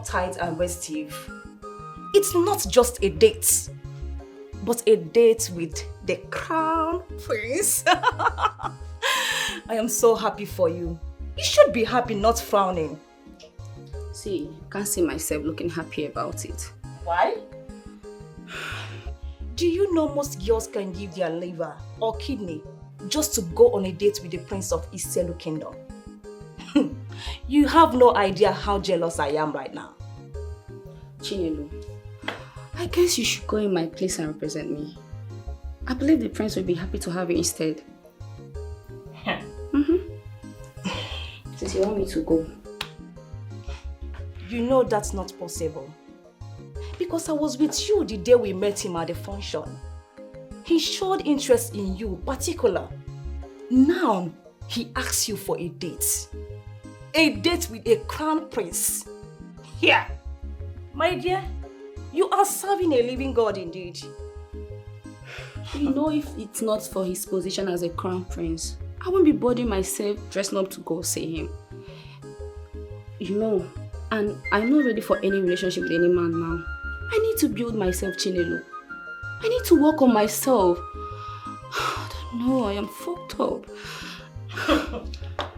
uptight and restive. It's not just a date, but a date with the crown prince. I am so happy for you. You should be happy, not frowning. See, I can't see myself looking happy about it. Why? Do you know most girls can give their liver or kidney just to go on a date with the prince of Iselu Kingdom? You have no idea how jealous I am right now. Chinelo, I guess you should go in my place and represent me. I believe the prince will be happy to have you instead. Since you want me to go. You know that's not possible. Because I was with you the day we met him at the function. He showed interest in you, particular. Now, he asks you for a date. A date with a crown prince. Here. My dear, you are serving a living God indeed. You know, if it's not for his position as a crown prince, I won't be bothering myself dressing up to go see him. You know, and I'm not ready for any relationship with any man now. I need to build myself, Chinelo. I need to work on myself. I don't know, I am fucked up.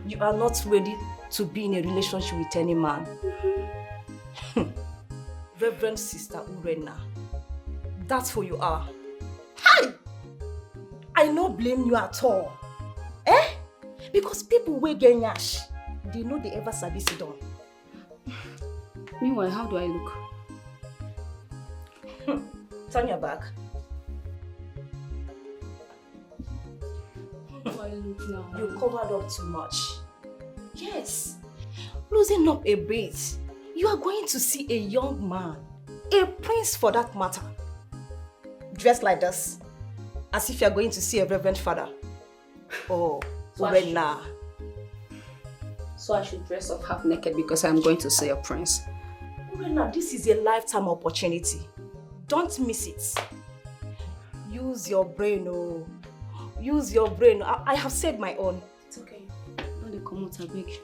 You are not ready to be in a relationship with any man. Reverend Sister Urena, that's who you are. Hi! I don't blame you at all. Eh? Because people wey get nyash, they know they ever sabi sit down. Meanwhile, how do I look? Turn your back. How do I look now? You covered up too much. Yes. Losing up a bit, you are going to see a young man, a prince for that matter, dressed like this, as if you are going to see a reverend father. Oh, Urena. So I should dress up half naked because I'm going to see a prince. Urena, this is a lifetime opportunity. Don't miss it. Use your brain, oh. Use your brain. I have said my own. It's okay. Don't come out a big.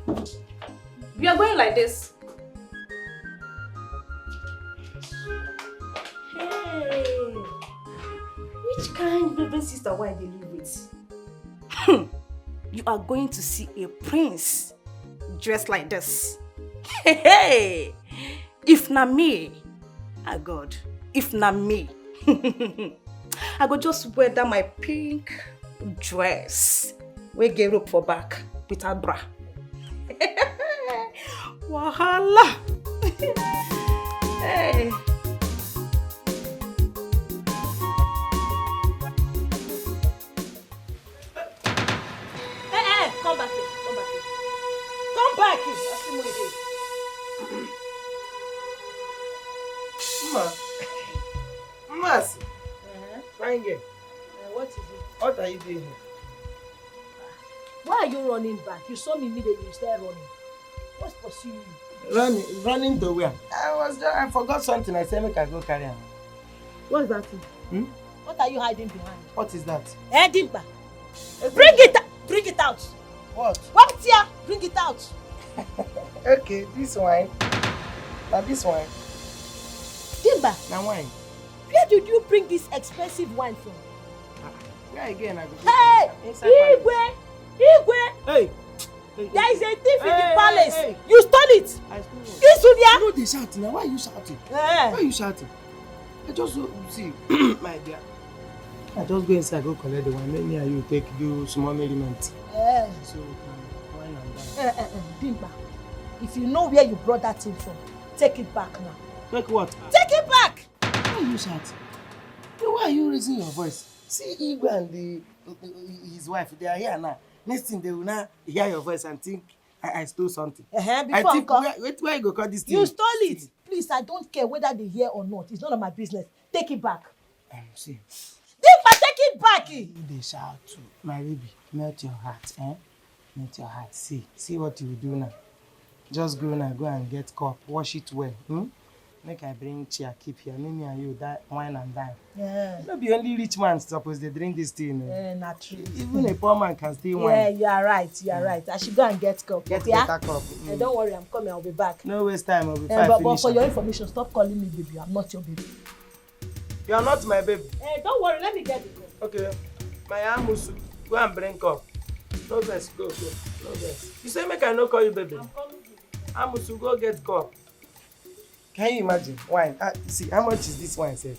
We are going like this. Hey, which kind Reverend Sister wine they live with? You are going to see a prince dressed like this. Hey, if not me, oh God, if not me, I go just wear that my pink dress. We get rope for back without bra. Wahala. Hey. Come back here. Come back here. Come back here. I see what it is. Mas. Fine girl. What is it? What are you doing here? Why are you running back? You saw me immediately, you started running. What's pursuing you? Running to where? I forgot something. I said make I go carry on. What's that thing? What are you hiding behind? What is that? Dimba. Bring it out! Bring it out! What? What's here? Bring it out! Okay, this wine. Now this wine. Dimba. Now wine. Where did you bring this expensive wine from? Where again I go? Hey! Igwe! Igwe! Hey! There is a thief in the palace. Hey. You stole it. I stole it. Isudia! You know they shouting now. Why are you shouting? Why are you shouting? I just see, my dear. I just go inside, go collect the wine. Maybe you take do small merriment. So wine and dine. Dimba, if you know where you brought that thing from, take it back now. Take what? Take it back! Why are you shouting? Why are you raising your voice? See Igwe and his wife, they are here now. Next thing they will now hear your voice and think I stole something. Before I think where you go call this thing? You stole it. Please, I don't care whether they hear or not. It's none of my business. Take it back. See. Dimba, take it back! They shout too. My baby, melt your heart, eh? Melt your heart. See what you will do now. Just go now, go and get cup, wash it well. make I bring chair, keep here. Me and you, that wine and dine. Yeah. No be only rich man supposed to drink this thing. Not true. Even a poor man can still wine. Yeah, you are right. You are right. I should go and get cup. Get yeah? better cup. Don't worry, I'm coming. I'll be back. No waste time. I'll be fine. But for your information, stop calling me baby. I'm not your baby. You are not my baby. Don't worry. Let me get the cup. Okay. My amusu, go and bring cup. No vex, go. No vex. You say make I no call you baby. I'm coming. Amusu, go get cup. Can you imagine? Wine. See, how much is this wine, sir?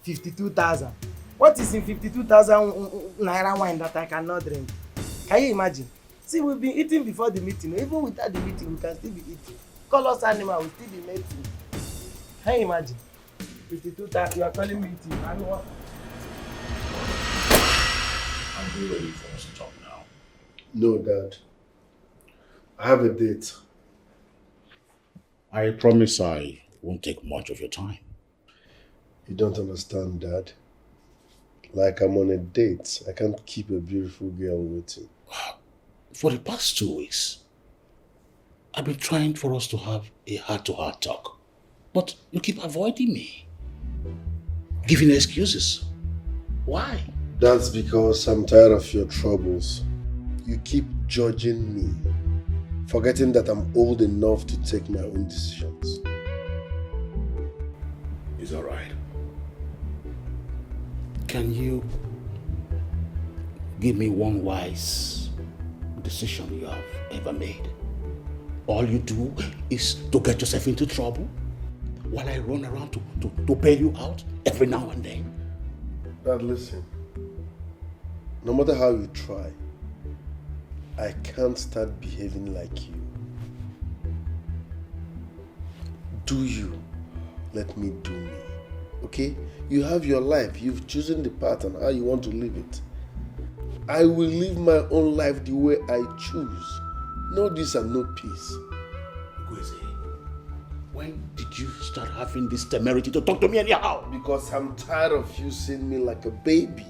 52,000. What is in 52,000 naira wine that I cannot drink? Can you imagine? See, we've been eating before the meeting. Even without the meeting, we can still be eating. Call us animal, we still be mating. Can you imagine? 52,000. You are calling me eating. I don't want. I'm ready for us to talk now. No, Dad. I have a date. I promise I won't take much of your time. You don't understand, Dad. Like I'm on a date. I can't keep a beautiful girl waiting. For the past 2 weeks, I've been trying for us to have a heart-to-heart talk. But you keep avoiding me. Giving excuses. Why? That's because I'm tired of your troubles. You keep judging me, forgetting that I'm old enough to take my own decisions. It's all right. Can you give me one wise decision you have ever made? All you do is to get yourself into trouble while I run around to bail you out every now and then. Dad, listen. No matter how you try, I can't start behaving like you. Do you let me do me? Okay? You have your life. You've chosen the path and how you want to live it. I will live my own life the way I choose. No this and no peace. Kwesi, when did you start having this temerity to talk to me anyhow? Because I'm tired of you seeing me like a baby.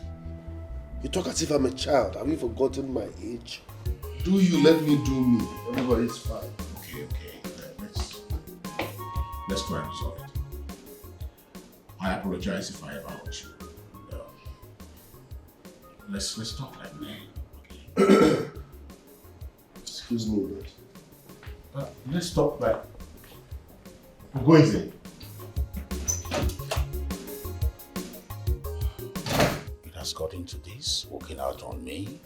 You talk as if I'm a child. Have you forgotten my age? Do you let me do me? Everybody's fine. Okay. Let's try and resolve it. I apologize if I ever hurt you. Let's talk like men. Okay? Excuse me, Dad. Let's talk like. Go easy. It has got into this, walking out on me.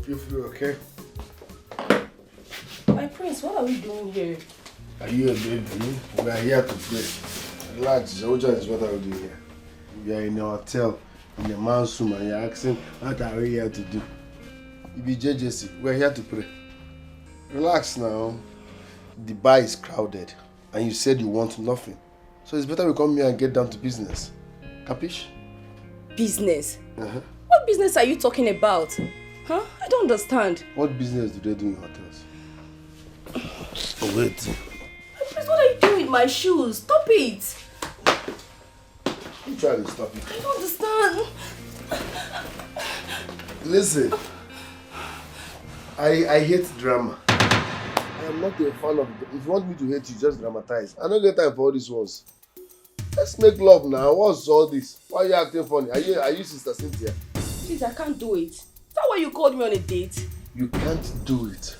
You feel okay? My prince, what are we doing here? Are you a baby? We are here to play. Relax, Oja is what I will do here. We are in a hotel, in a man's room, and you're asking, what are we here to do? You be JJC, we are here to pray. Relax now. The bar is crowded, and you said you want nothing. So it's better we come here and get down to business. Capish? Business? Uh-huh. What business are you talking about? Huh? I don't understand. What business do they do in hotels? Oh, wait. Prince, what are you doing with my shoes? Stop it! You try to stop it. I don't understand. Listen, I hate drama. I am not a fan of it. If you want me to hate you, just dramatize. I don't get time for all these ones. Let's make love now. What's all this? Why are you acting funny? Are you Sister Cynthia? Please, I can't do it. Is that why you called me on a date? You can't do it.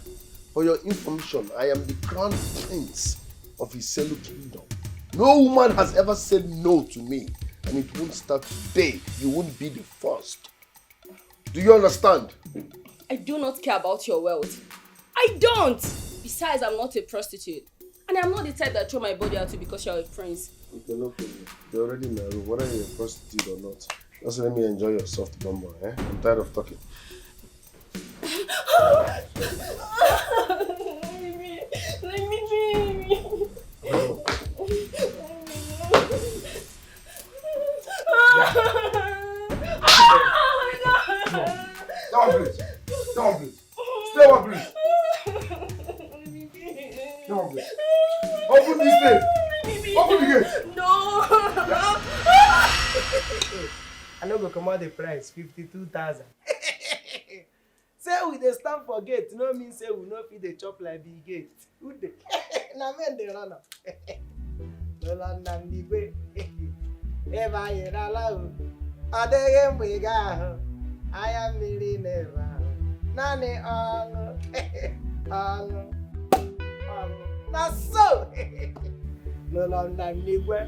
For your information, I am the crown prince of Iselu Kingdom. No woman has ever said no to me, and it won't start today. You won't be the first. Do you understand? I do not care about your wealth. I don't! Besides, I'm not a prostitute. And I'm not the type that throw my body at you because you're a prince. Okay, no problem. You're already in my room, whether you're a prostitute or not. Just let me enjoy your soft bonbon, eh? I'm tired of talking. Let me dream. Come on, please. Stay on, please. No, open this thing. Open the gate. No. I no go command the price 52,000. Say we dey stand for gate no mean say we no fit dey chop like big gate. Who dey? Na men dey run am. No land am the way. Ebe anyị n'ala o, ọ dịghị mgbe ị ga-ahụ anya mmiri n'ebe ahụ. Naanị ọṅụ, ọṅụ, ọṅụ. Na so! No land am n'igwe.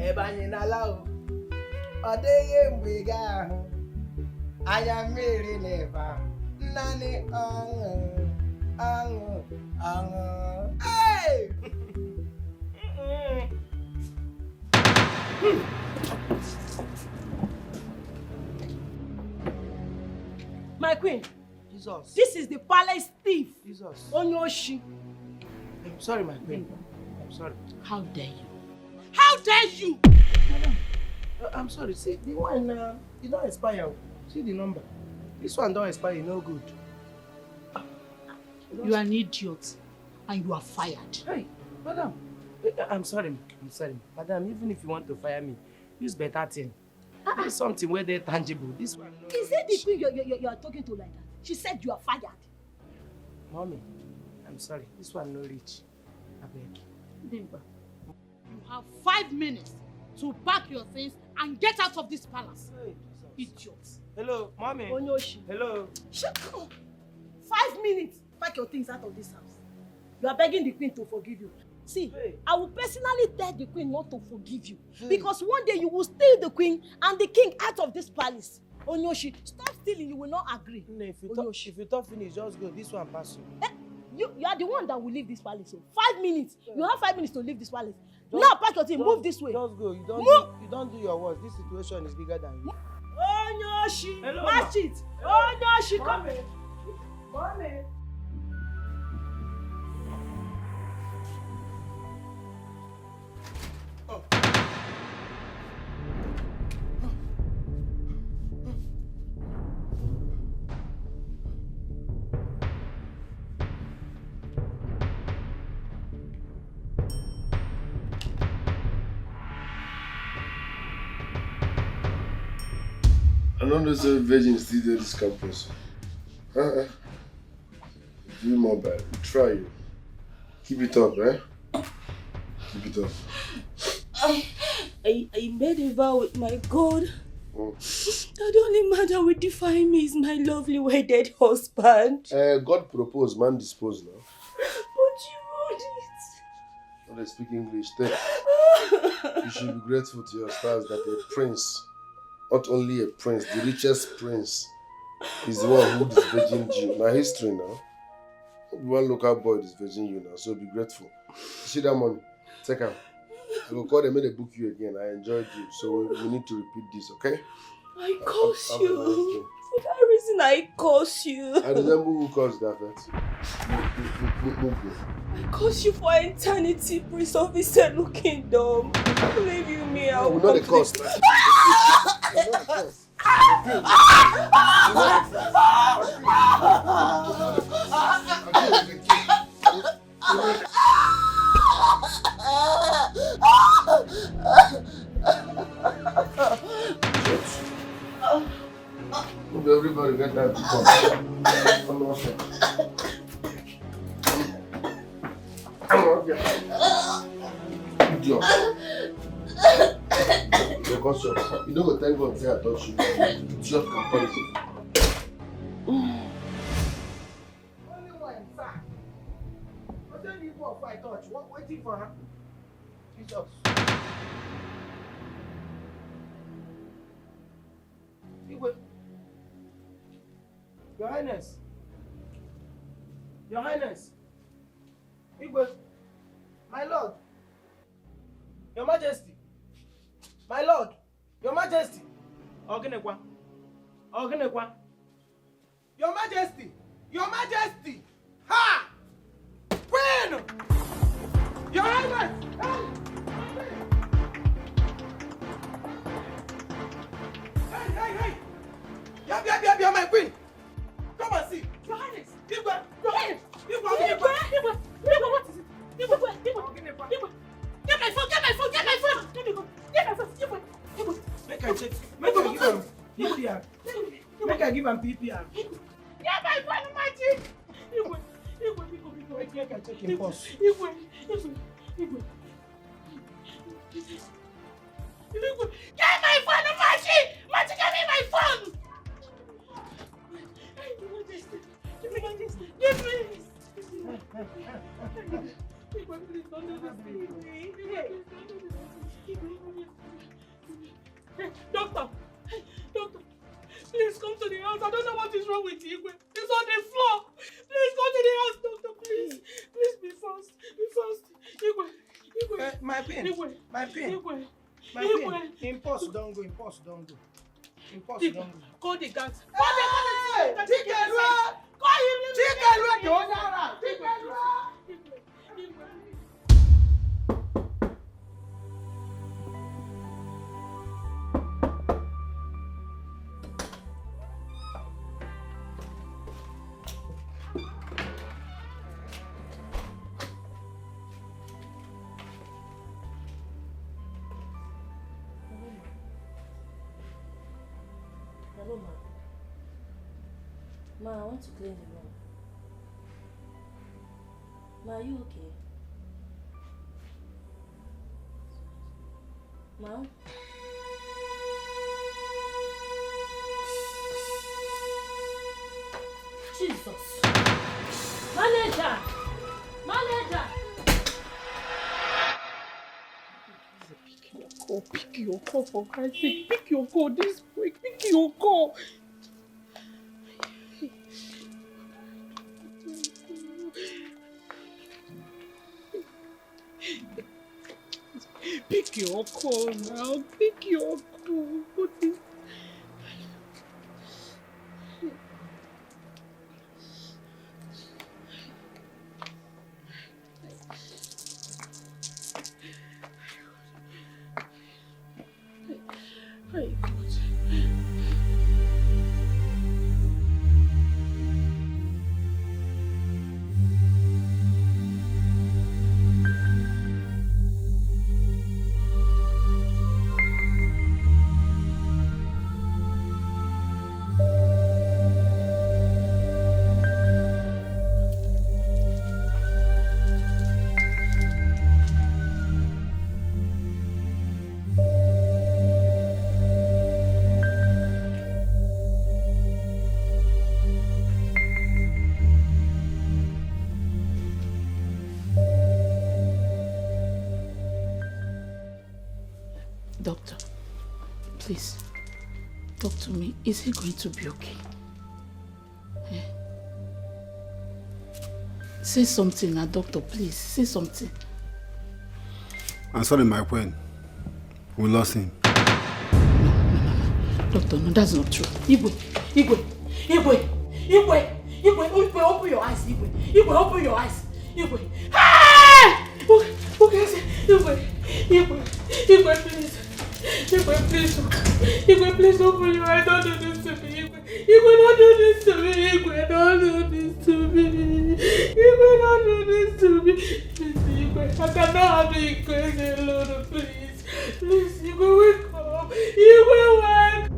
Ebe anyị n'ala o, ọ dịghị mgbe ị ga-ahụ anya mmiri n'ebe ahụ. Naanị ọṅụ, ọṅụ, ọṅụ. Hey! My queen, Jesus. this is the palace thief. Jesus. Onyoshi. I'm sorry, my queen. I'm sorry. How dare you? How dare you? Madam, I'm sorry. See, the one, it don't expire. See the number. This one don't expire, no good. You are an idiot and you are fired. Hey, madam. I'm sorry. I'm sorry. Madam, even if you want to fire me, use better thing. Use something where they're tangible. This one, no. Is it the queen you are talking to like that? She said you are fired. Mommy, I'm sorry. This one no reach. I beg. Dimba, you have 5 minutes to pack your things and get out of this palace. Hey, Jesus. Idiots. Hello, mommy. Onyoshi. Hello. Shut up. 5 minutes. Pack your things out of this house. You are begging the queen to forgive you. See, Hey. I will personally tell the queen not to forgive you. Because one day you will steal the queen and the king out of this palace. Onyoshi, stop stealing, you will not agree. No, if you Onyoshi. talk finish, just go. This one pass you. You are the one that will leave this palace. So 5 minutes. You have 5 minutes to leave this palace. Just- Now pack your thing, move this way. Just go. You don't do your worst. This situation is bigger than you. Onyoshi, Hello, match ma. it. Onyoshi, come. Mommy. Mommy. I don't know say virgin still dey this campus. Do more bad. Try you. Keep it up, eh? Keep it up. I made a vow with my God Oh. that the only man that will define me is my lovely wedded husband. God propose, man dispose now. But you wrote it. When they speak English, then you should be grateful to your stars that a prince, not only a prince, the richest prince, is the one who is virgin you. Now history now. One local boy is virgin you now, so be grateful. You see that money? Take am. I will call them and they book you again. I enjoyed you, so we need to repeat this, okay? I curse Have a nice you. For that reason, I curse you. I remember who caused that first. I curse you for eternity, Prince of his Eternal Kingdom. Leave you me out. We know the cost. We know the cost. Everybody get that cost. I'm not sure. Idiot. Because you don't go thank God say I touch you. It's just comparison. Only one, sir. But then you go fight touch. What waiting for her? Jesus. Igwe. Your Highness. Your Highness. Igwe. My Lord. Your Majesty. My Lord. Your Majesty. Oginekwa. Oginekwa. Your Majesty. Your Majesty. Ha! Queen! Your Highness. Hey! Hey! Hey! Yab, my queen. Come and see. Igwe, get my phone, get my phone, get my phone! Get my phone, Igwe. Make I check. Make I give him PPR. Make I give him PPR. Get my phone, magic! Igwe. Make I check him pulse. Igwe. Get my phone, magic! Magic, get me my phone! Give me. Please don't do this to me. Doctor, please come to the house. I don't know what is wrong with Igwe. He's on the floor. Please come to the house, doctor, please. Please be fast. Igwe. My pain. Igwe. My pain. Igwe. My pain. Impulse don't go. Impulse don't go. Call the guards. Hey! Chicken! Call him. Chicken! Don't around. Chicken! Hello, Ma, I want to clean the room. Ma, are you okay? Ma? Jesus! Manager! Pick your call for Christ's sake. Pick your call this week. Pick your call. Pick your call now. Pick your call. What is... Hey, God. Doctor, please, talk to me. Is he going to be okay? Eh? Say something now, doctor, please. Say something. I'm sorry, my friend. We lost him. No. Doctor, no, that's not true. Igwe, open your eyes, Igwe, open your eyes. Igwe. Ah! Igwe, please. Igwe, please open your eyes. Don't do this to me, Igwe, don't do this to me. Igwe, don't do this to me. Please, Igwe, I cannot have you crazy alone, please. Please, Igwe, wake up. Igwe, wake up.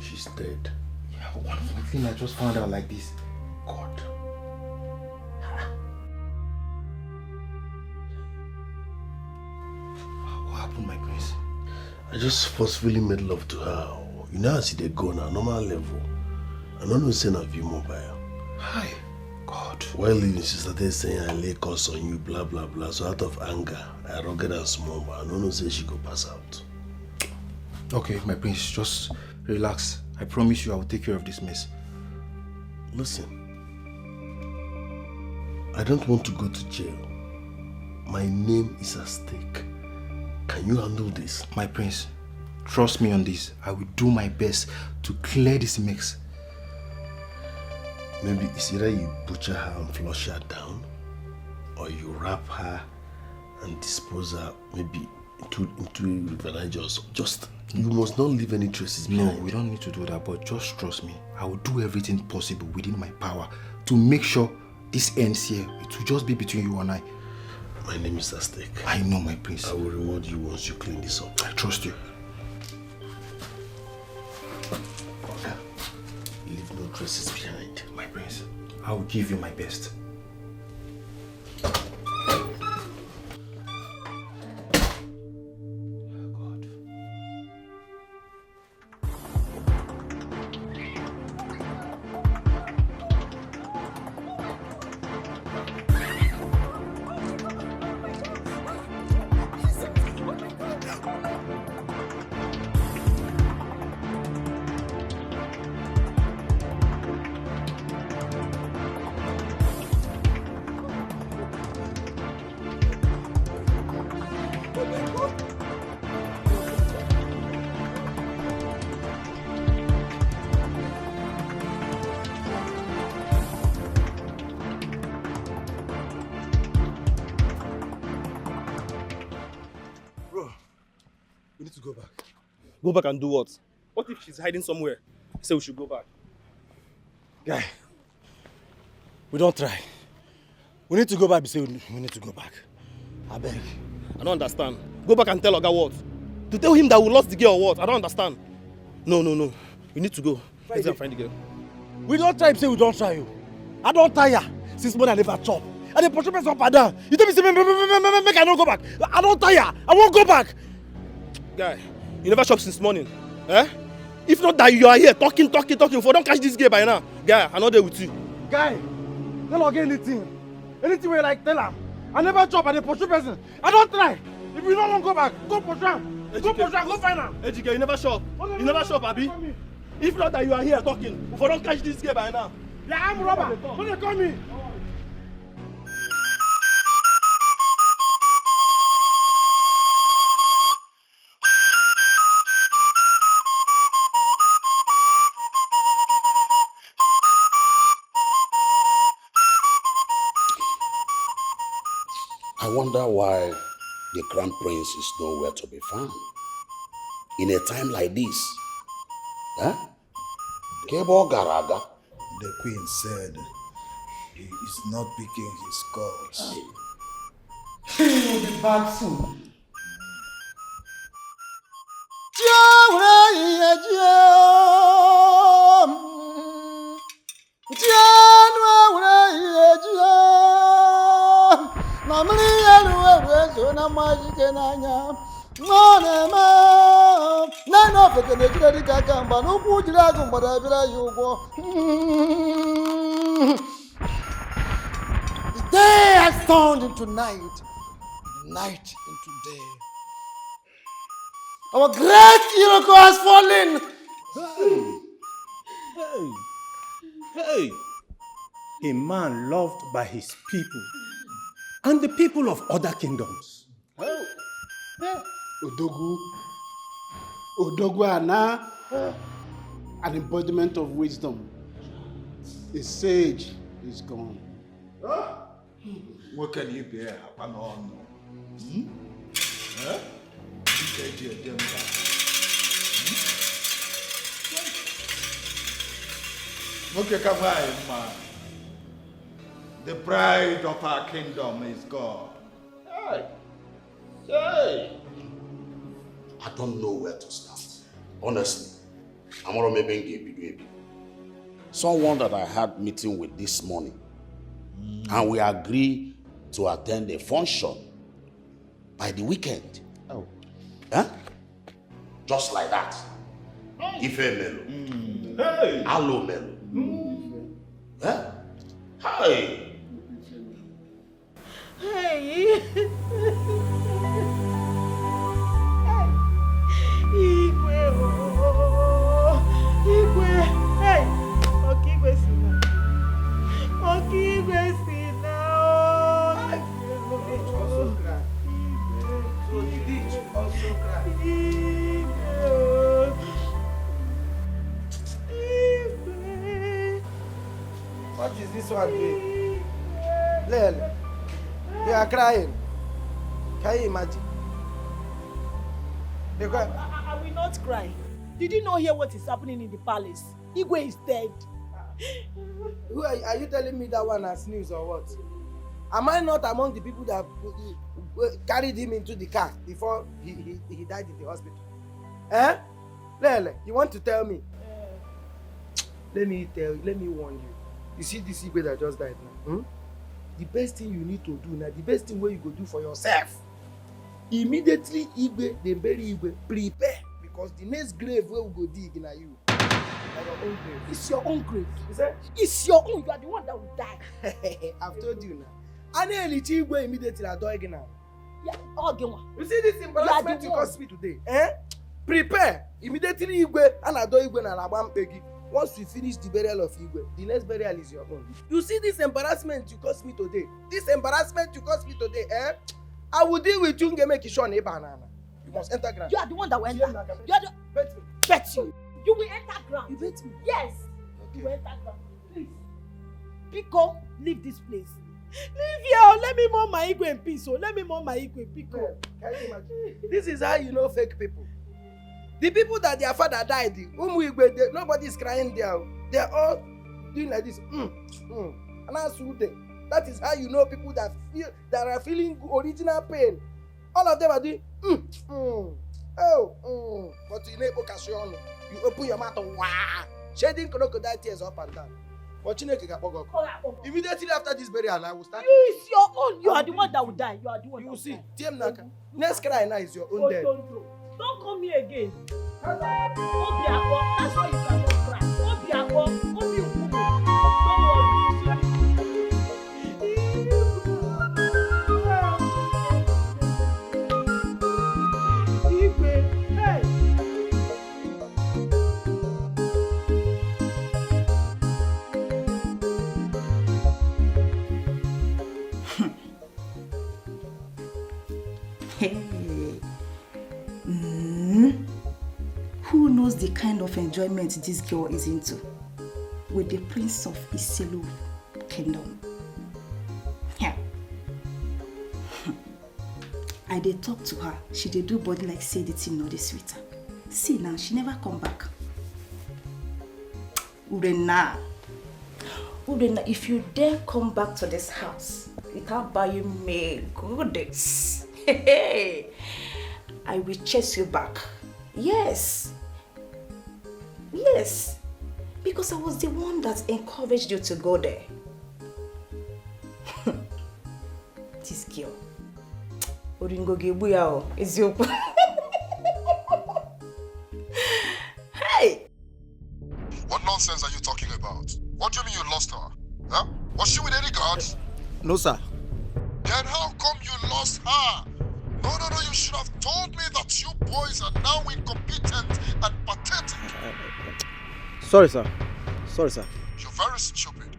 She's dead. Yeah, one thing I just found out like this. God. What happened? happened, my prince? I just forcefully made love to her. You know as they go now, normal level. I don't know saying of you mobile. Hi. God. While leaving, she started saying I lay curse on you, blah blah blah. So out of anger, I rugged and small, but I don't know say she go pass out. Okay, my prince, just relax. I promise you I will take care of this mess. Listen, I don't want to go to jail. My name is at stake. Can you handle this? My prince, trust me on this. I will do my best to clear this mess. Maybe it's either you butcher her and flush her down, or you wrap her and dispose her maybe into River Niger. Just you must not leave any traces behind. No, we don't need to do that, but just trust me. I will do everything possible within my power to make sure this ends here. It will just be between you and I. My name is at stake. I know, my prince. I will reward you once you clean this up. I trust you. Okay. Leave no traces behind. My prince, I will give you my best. We need to go back. Go back and do what? What if she's hiding somewhere? Say we should go back. Guy, we don't try. We need to go back. We need to go back. I beg. I don't understand. Go back and tell Oga what? To tell him that we lost the girl or what? I don't understand. No. We need to go. Let's go and find the girl. We don't try, say we don't try you. I don't tire since morning I never chop. And the portion up and down. You tell me, say, make I don't go back. I don't tire. I won't go back. Guy, you never shop since morning. Eh? If not that you are here talking. If we don't catch this girl by now, guy, I'm not there with you. Guy, tell her anything. Anything we like, tell her. I never chop and the portion person. I don't try. If you don't want to go back, go portion. Go portion, go find her. Ejike, you never shop. You never shop, Abi. If not that you are here talking, if we don't catch this girl by now. Yeah, I'm robber. Don't they call me? I wonder why the crown prince is nowhere to be found. In a time like this, huh? Kebo Garaga. The queen said he is not picking his calls. He will be back soon. The day has turned into night, night into day. Our great hero has fallen. Hey! A man loved by his people and the people of other kingdoms. Odogwu Ana, an embodiment of wisdom. A sage is gone. What can you bear? The pride of our kingdom is gone. Hey! I don't know where to start. Honestly, I'm gonna maybe someone that I had meeting with this morning, and we agreed to attend a function by the weekend. Oh. Huh? Just like that. Ife melo. Hey! Alo melo. Huh? Hey! Hey! Igwe, oh, Igwe, hey, Okigwe Sina, Okigwe Sina, Also cry. So the ditch also cry. What is this one doing? Lele, you are crying. Can you imagine? I will not cry. Did you not hear what is happening in the palace? Igwe is dead. Who are you telling me that one as news or what? Am I not among the people that carried him into the car before he died in the hospital? Eh? Lele, you want to tell me? Let me warn you. You see this Igwe that just died now? Hmm? The best thing you need to do now, the best thing where you go do for yourself. Immediately Igwe, they bury Igwe, prepare. Because the next grave where we go dig na you. Your own grave. It's your own grave. You say? It's your own. You are the one that will die. I've told you now. And then Igwe immediately I die again now. Yeah, Ogenwa. You see this embarrassment you caused me today? Eh? Prepare. Immediately Igwe and I do Igwe na Labam Pegi. Once we finish the burial of Igwe, the next burial is your own. You see this embarrassment you caused me today? This embarrassment you caused me today, eh? I will deal with you and make you show a banana. You must enter ground. You are the one that will enter. You are the bet you. You will enter ground. You bet me. Yes. Okay. You will enter ground. Please. Pico, leave this place. Leave here. Let me mourn my Igwe in peace. Let me mourn my Igwe, Pico. Can you imagine? This is how you know fake people. The people that their father died, nobody is crying there. They are all doing like this. And I soothe them. That is how you know people that are feeling original pain. All of them are doing But in occasion, you open your mouth and shedding crocodile tears up and down. But immediately after this burial, I will start. It's your own. You are the one that will die. You are the one. You will see. Next cry now is your own death. Don't come here again. That's why you cannot cry. Don't worry. Who knows the kind of enjoyment this girl is into with the prince of Iselu kingdom? Yeah. I did talk to her. She did do body like say the thing not this sweeter. See now, she never come back. Urena, if you dare come back to this house without buying me goodies, I will chase you back. Yes, because I was the one that encouraged you to go there. This girl. Oringo Gebuya is your. Hey! What nonsense are you talking about? What do you mean you lost her? Huh? Was she with any guards? No, sir. Then how come you lost her? No, you should have told me that you boys are now incompetent and pathetic. Sorry, sir. You're very stupid.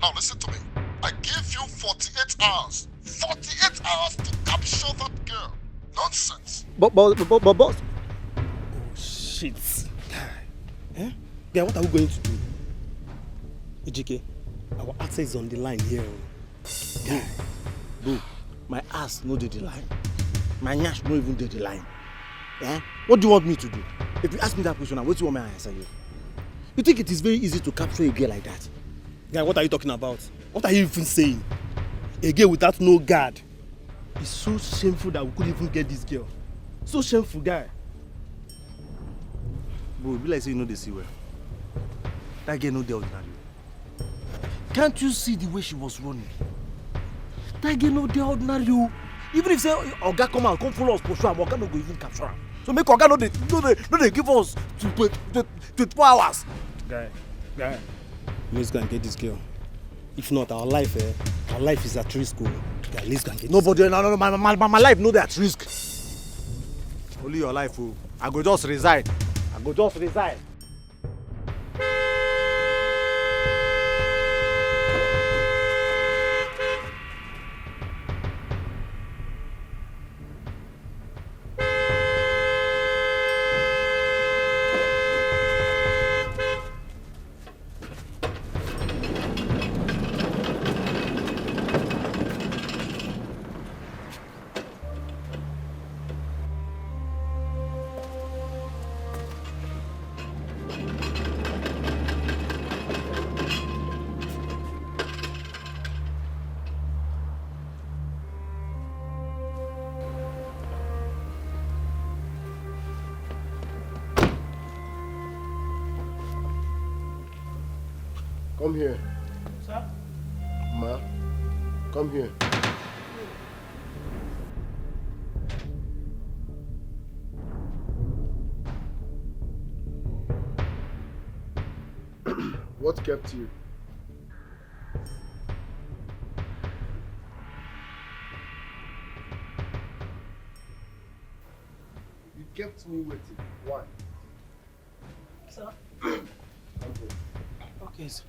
Now listen to me. I give you 48 hours. 48 hours to capture that girl. Nonsense. But boss. Oh, shit. Eh? Yeah, what are we going to do? Ejike, our access is on the line here. Yeah. Bro, my ass no did the line. My nyash no even did the line. Yeah? What do you want me to do? If you ask me that question, what do you want me to answer you? You think it is very easy to capture a girl like that? Guy, what are you talking about? What are you even saying? A girl without no guard. It's so shameful that we couldn't even get this girl. So shameful, guy. Bro, be like say you know they see well. That girl no dey ordinary. Can't you see the way she was running? That girl no dey ordinary. Even if say Oga come out, come follow us pursue am, Oga no go even capture am. So make Oga no dey give us 24 hours. Guy. Let's go and get this girl. If not, our life is at risk. Guy, let's go and get nobody. No, my life no dey at risk. Only your life, oh. I go just resign. Come here. Sir? Ma, come here. What kept you? You kept me waiting. Why? Sir? Come here. Okay, sir.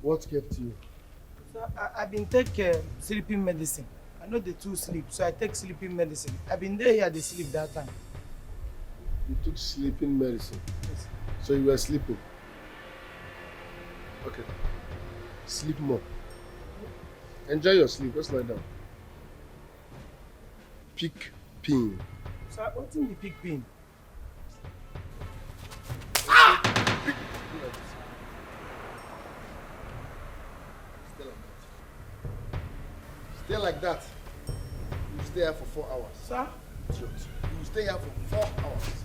What kept you? Sir, I've been taking sleeping medicine. I know the two sleep, so I take sleeping medicine. I've been there here, they sleep that time. You took sleeping medicine. Yes. So you were sleeping. Okay. Sleep more. Enjoy your sleep. Let's lie down. Pick pin. Sir, what's in the pig pin? Stay like that. You stay here for 4 hours. Sir? You stay here for 4 hours.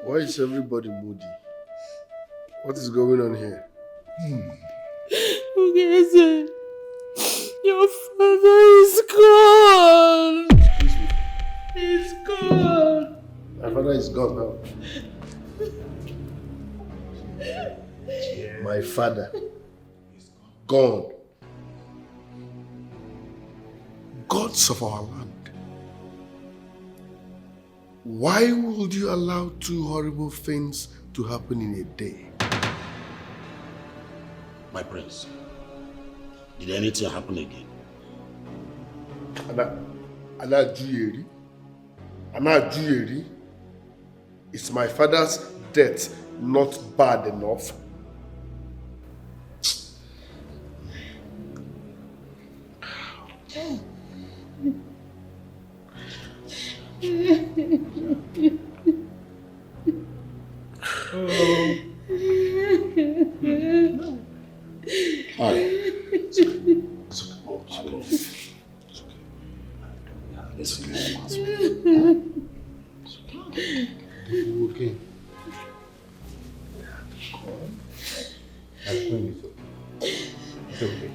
Why is everybody moody? What is going on here? Okay, sir. Your father is gone. Excuse me. He's gone. My father is gone now. My father is gone. Gods of our land. Why would you allow two horrible things to happen in a day? My prince, did anything happen again? Ana Juyeri, is my father's death not bad enough? Okay. It's okay.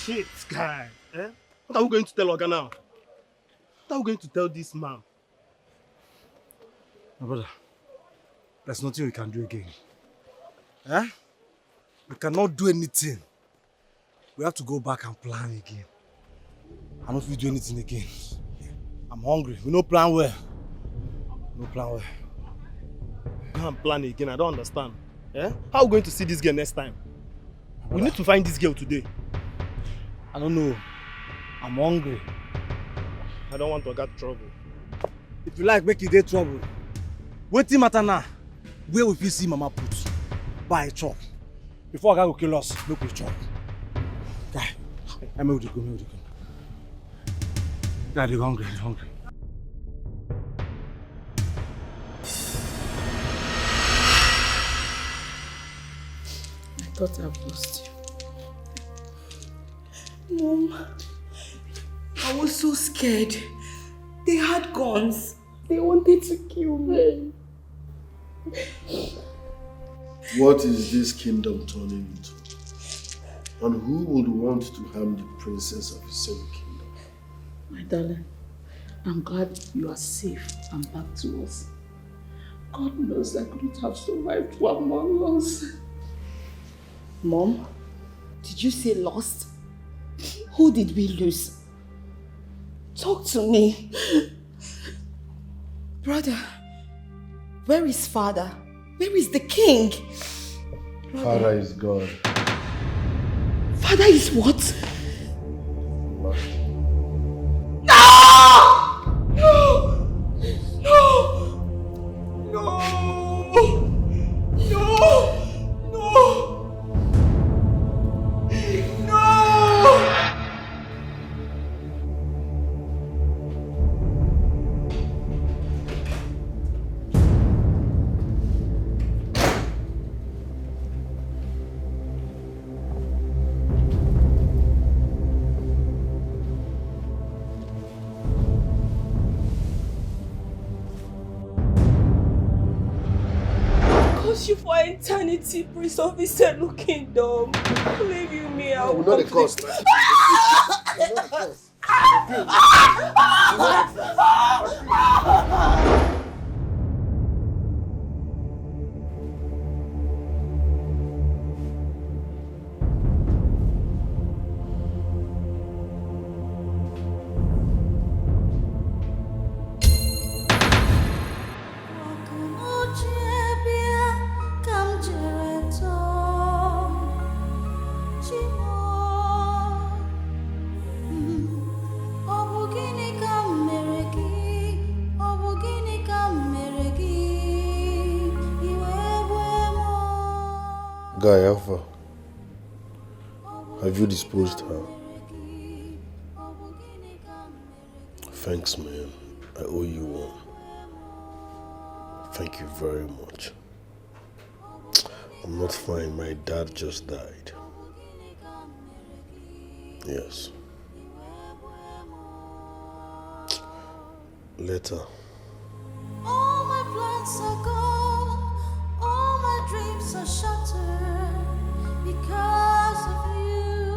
shit, guy. Eh? What are we going to tell Oga now? What are we going to tell this man? My brother, there's nothing we can do again. Eh? We cannot do anything. We have to go back and plan again. I don't feel do anything again. I'm hungry. We no plan well. No plan well. Go and plan again. I don't understand. Eh? How are we going to see this girl next time? We need to find this girl today. I don't know. I'm hungry. I don't want to get trouble. If you like, make it dey trouble. Wetin matter now? Where we fit see Mama put? Buy chop. Before Oga go kill us, make we chop. Guy, I make we dey go. Guy, dey hungry. I thought I've lost you. Mom, I was so scared. They had guns. They wanted to kill me. What is this kingdom turning into? And who would want to harm the princess of his same kingdom? My darling, I'm glad you are safe and back to us. God knows I couldn't have survived 1 more loss. Mom, did you say lost? Who did we lose? Talk to me. Brother, where is father? Where is the king? Father is God. Father is what? Lost. No! No! No! No! No! No! You for eternity, Prince of this kingdom. Believe you me, I will not the come cost. to Guy, Alpha, have you disposed her? Thanks, man. I owe you one. Thank you very much. I'm not fine. My dad just died. Yes. Later. All my plans are gone, all my dreams are shattered because of you.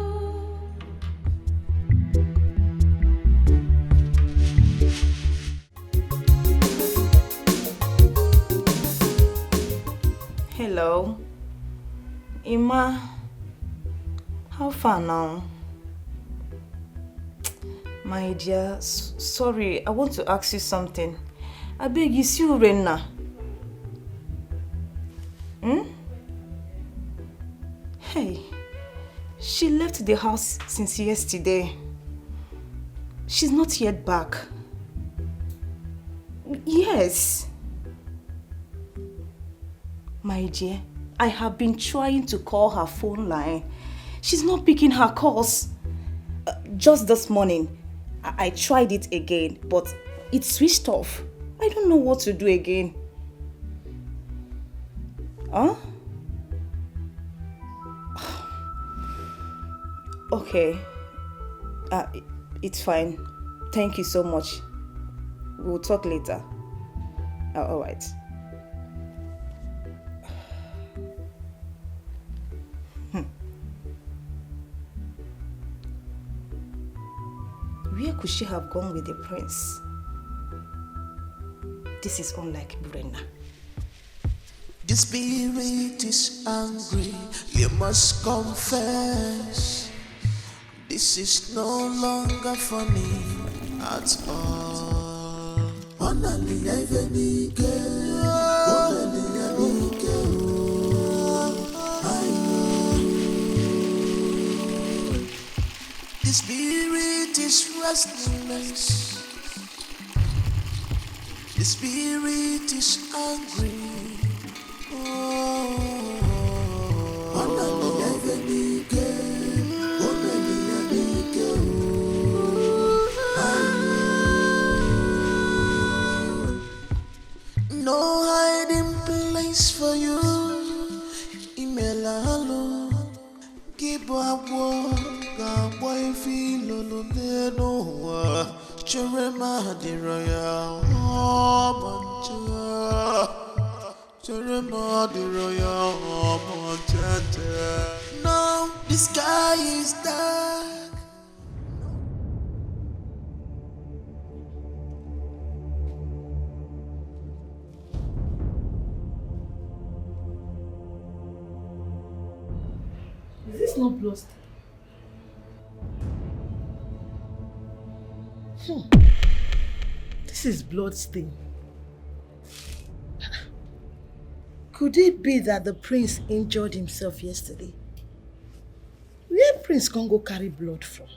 Hello. Ima, how far now? My dear, sorry, I want to ask you something. I beg you, see Urena. Hey, she left the house since yesterday. She's not yet back. Yes. My dear, I have been trying to call her phone line. She's not picking her calls. Just this morning, I tried it again, but it switched off. I don't know what to do again. Huh? Okay. It's fine. Thank you so much. We'll talk later. All right. could she have gone with the prince? This is unlike Brenna. The spirit is angry, you must confess. This is no longer funny at all. The spirit is restless. The spirit is angry. No hiding place for you. Email hello. Keep up work. Boy feel no no. Cherema the royal. Cherema the royal. Now the sky is dark. Is this not blood stain? This is blood stain. Could it be that the prince injured himself yesterday? Where prince can go carry blood from?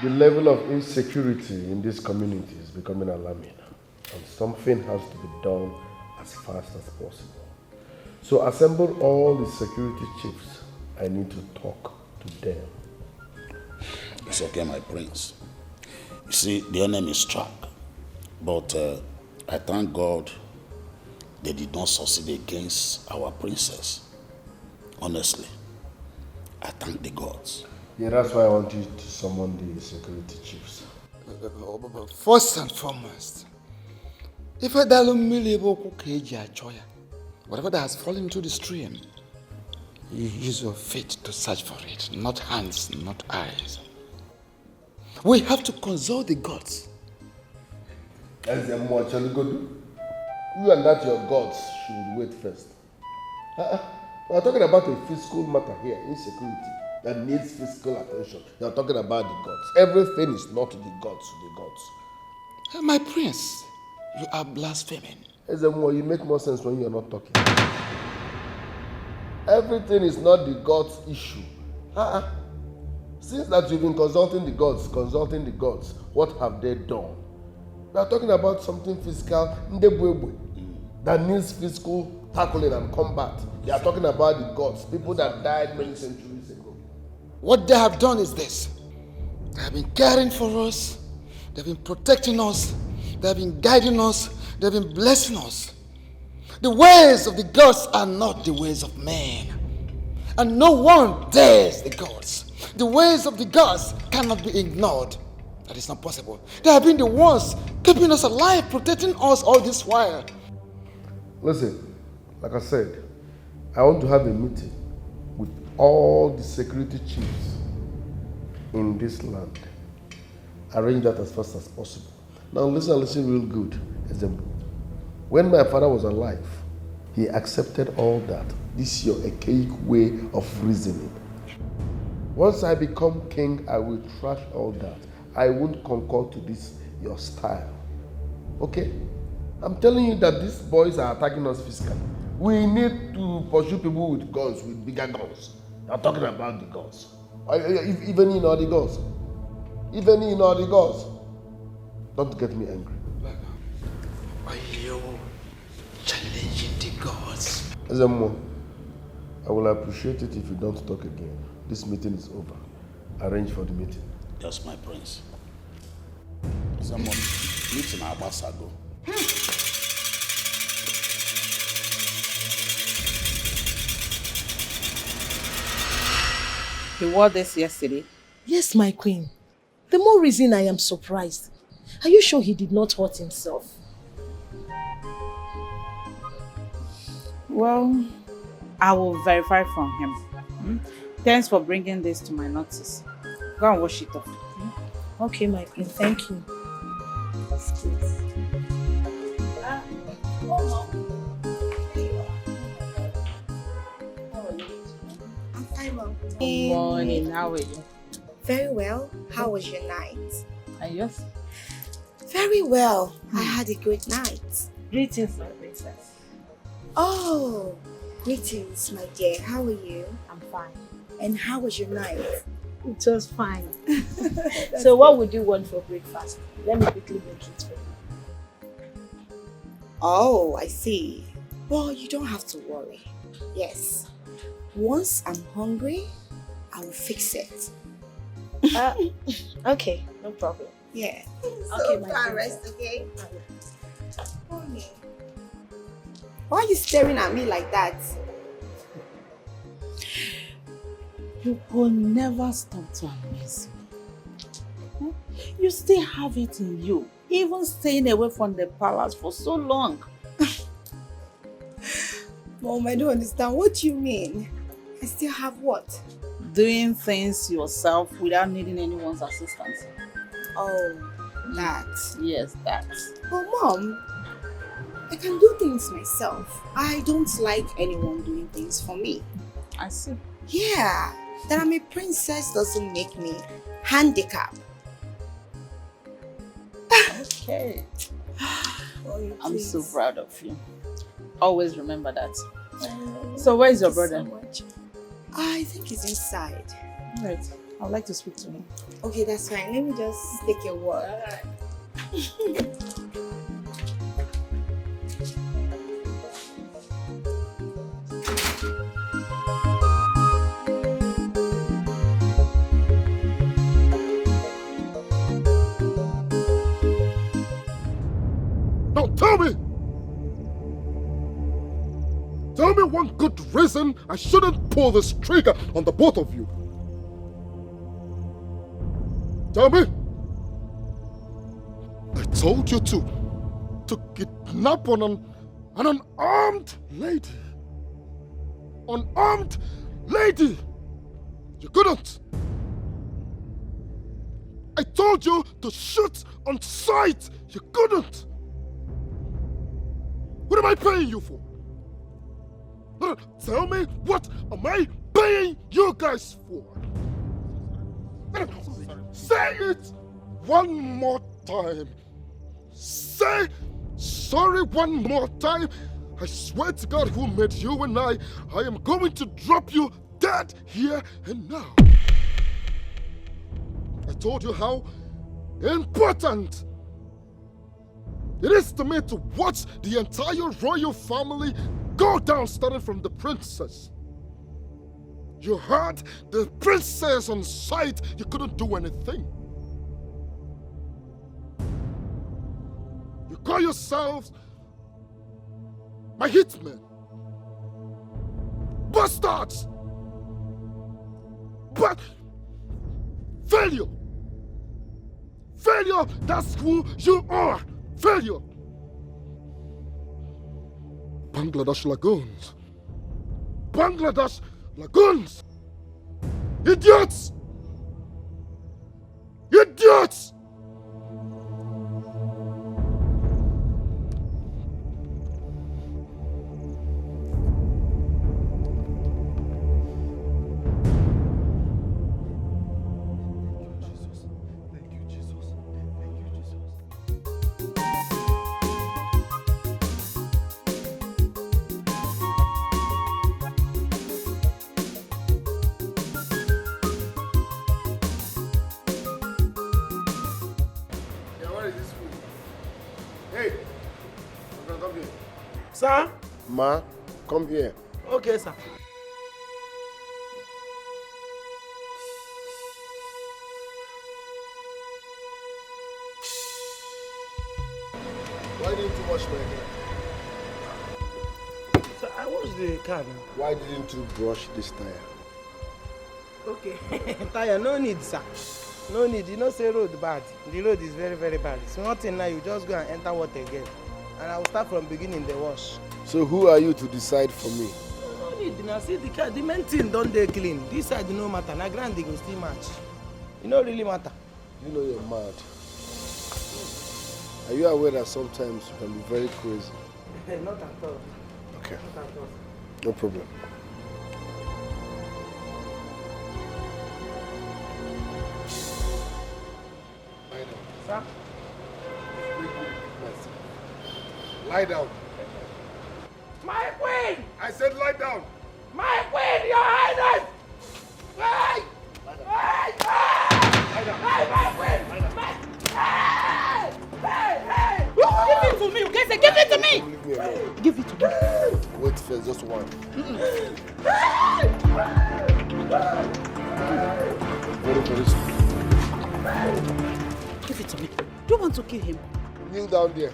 The level of insecurity in this community is becoming alarming, and something has to be done as fast as possible. So assemble all the security chiefs. I need to talk to them. It's okay, my prince. You see, the enemy struck, but I thank God they did not succeed against our princess. Honestly, I thank the gods. Yeah, that's why I want you to summon the security chiefs. First and foremost, if I whatever that has fallen into the stream, you use your feet to search for it, not hands, not eyes. We have to consult the gods. As the more shall go do? You and that your gods should wait first. We're talking about a fiscal matter here, insecurity, that needs fiscal attention. You're talking about the gods. Everything is not the gods, the gods. My prince, you are blaspheming. Ezemo, you make more sense when you're not talking. Everything is not the gods' issue. Since that you've been consulting the gods, what have they done? We are talking about something fiscal, that needs fiscal tackling and combat. They are talking about the gods, people that died many centuries ago. What they have done is this. They have been caring for us, they have been protecting us, they have been guiding us, they have been blessing us. The ways of the gods are not the ways of men. And no one dares the gods. The ways of the gods cannot be ignored. That is not possible. They have been the ones keeping us alive, protecting us all this while. Listen, like I said, I want to have a meeting with all the security chiefs in this land. Arrange that as fast as possible. Now listen real good. When my father was alive, he accepted all that. This is your archaic way of reasoning. Once I become king, I will trash all that. I won't concur to this, your style. Okay? I'm telling you that these boys are attacking us physically. We need to pursue people with guns, with bigger guns. I'm talking about the guns. Even in all the guns. Even in all the guns. Don't get me angry. Why are you challenging the gods? Ezemo, I will appreciate it if you don't talk again. This meeting is over. Arrange for the meeting. Yes, my prince. Someone meeting our Basago. He wore this yesterday? Yes, my queen. The more reason I am surprised. Are you sure he did not hurt himself? Well, I will verify from him. Thanks for bringing this to my notice. Go and wash it off. Okay, my queen, thank you. I'm fine, Mom. Good morning, how are you? Very well. How was your night? And yours? Very well. I had a great night. Greetings, my princess. Oh, greetings, my dear. How are you? I'm fine. And how was your night? It was fine. So what would you want for breakfast? Let me quickly make it for you. Oh, I see. Well, you don't have to worry. Yes. Once I'm hungry, I will fix it. Okay, no problem. Yeah. Okay, my fine, princess. rest, okay? Okay. Why are you staring at me like that? You will never stop to amaze me. You still have it in you, even staying away from the palace for so long. Mom, I don't understand. What do you mean? I still have what? Doing things yourself without needing anyone's assistance. Oh, that. Yes, that. But Mom, I can do things myself. I don't like anyone doing things for me. I see. Yeah, that I'm a princess doesn't make me handicapped. Okay. Oh, I'm so proud of you. Always remember that. So where is your brother? So much. I think he's inside. Alright, I'd like to speak to him. Okay, that's fine. Let me just take a walk. Now tell me! Tell me one good reason I shouldn't pull this trigger on the both of you. Tell me! I told you to kidnap an unarmed lady. Unarmed lady! You couldn't! I told you to shoot on sight! You couldn't! What am I paying you for? Tell me, what am I paying you guys for? Say it one more time. Say sorry one more time. I swear to God who made you and I am going to drop you dead here and now. I told you how important it is to me to watch the entire royal family go down, starting from the princess. You heard the princess on sight. You couldn't do anything. You call yourselves my hitmen. Bastards! But failure! Failure! That's who you are! Failure! Bangladesh Lagoons. Bangladesh Lagoons! Idiots! Idiots! Sir? Ma, come here. Okay, sir. Why didn't you wash my hair? Sir, I washed the car now. Why didn't you brush this tire? Okay. Tire, no need, sir. No need, you know say road bad. The road is very, very bad. So nothing now, you just go and enter water again. And I will start from beginning the wash. So who are you to decide for me? No need, now see the car, the main thing don't they clean. This side no matter, na grand they go still match. You know really matter. You know you're mad. Are you aware that sometimes you can be very crazy? Not at all. Okay. Not at all. No problem. Sir? Lie down. My queen! I said lie down. My queen, your highness! Hey! Hey! Hey! Hey, my queen! Hey! Hey! Hey! Give it to me, okay? Give it to me! Leave me alone. Give it to me. Wait first, just one. Very, very slow. Give it to me. Do you want to kill him? Kneel down there.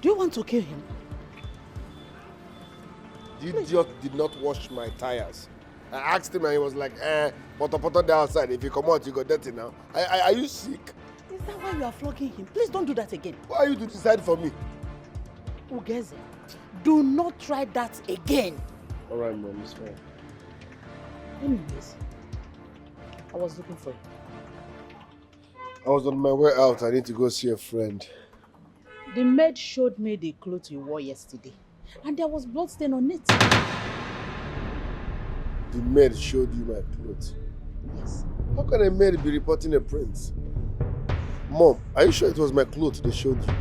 Do you want to kill him? The idiot did not wash my tires. I asked him and he was like, poto there outside. If you come out, you got dirty now. Are you sick? Is that why you are flogging him? Please don't do that again. Why are you to decide for me? Ugeze, do not try that again. All right, Mom, it's fine. Anyways, I was looking for you. I was on my way out. I need to go see a friend. The maid showed me the clothes you wore yesterday, and there was blood stain on it. The maid showed you my clothes? Yes. How can a maid be reporting a prince? Mom, are you sure it was my clothes they showed you?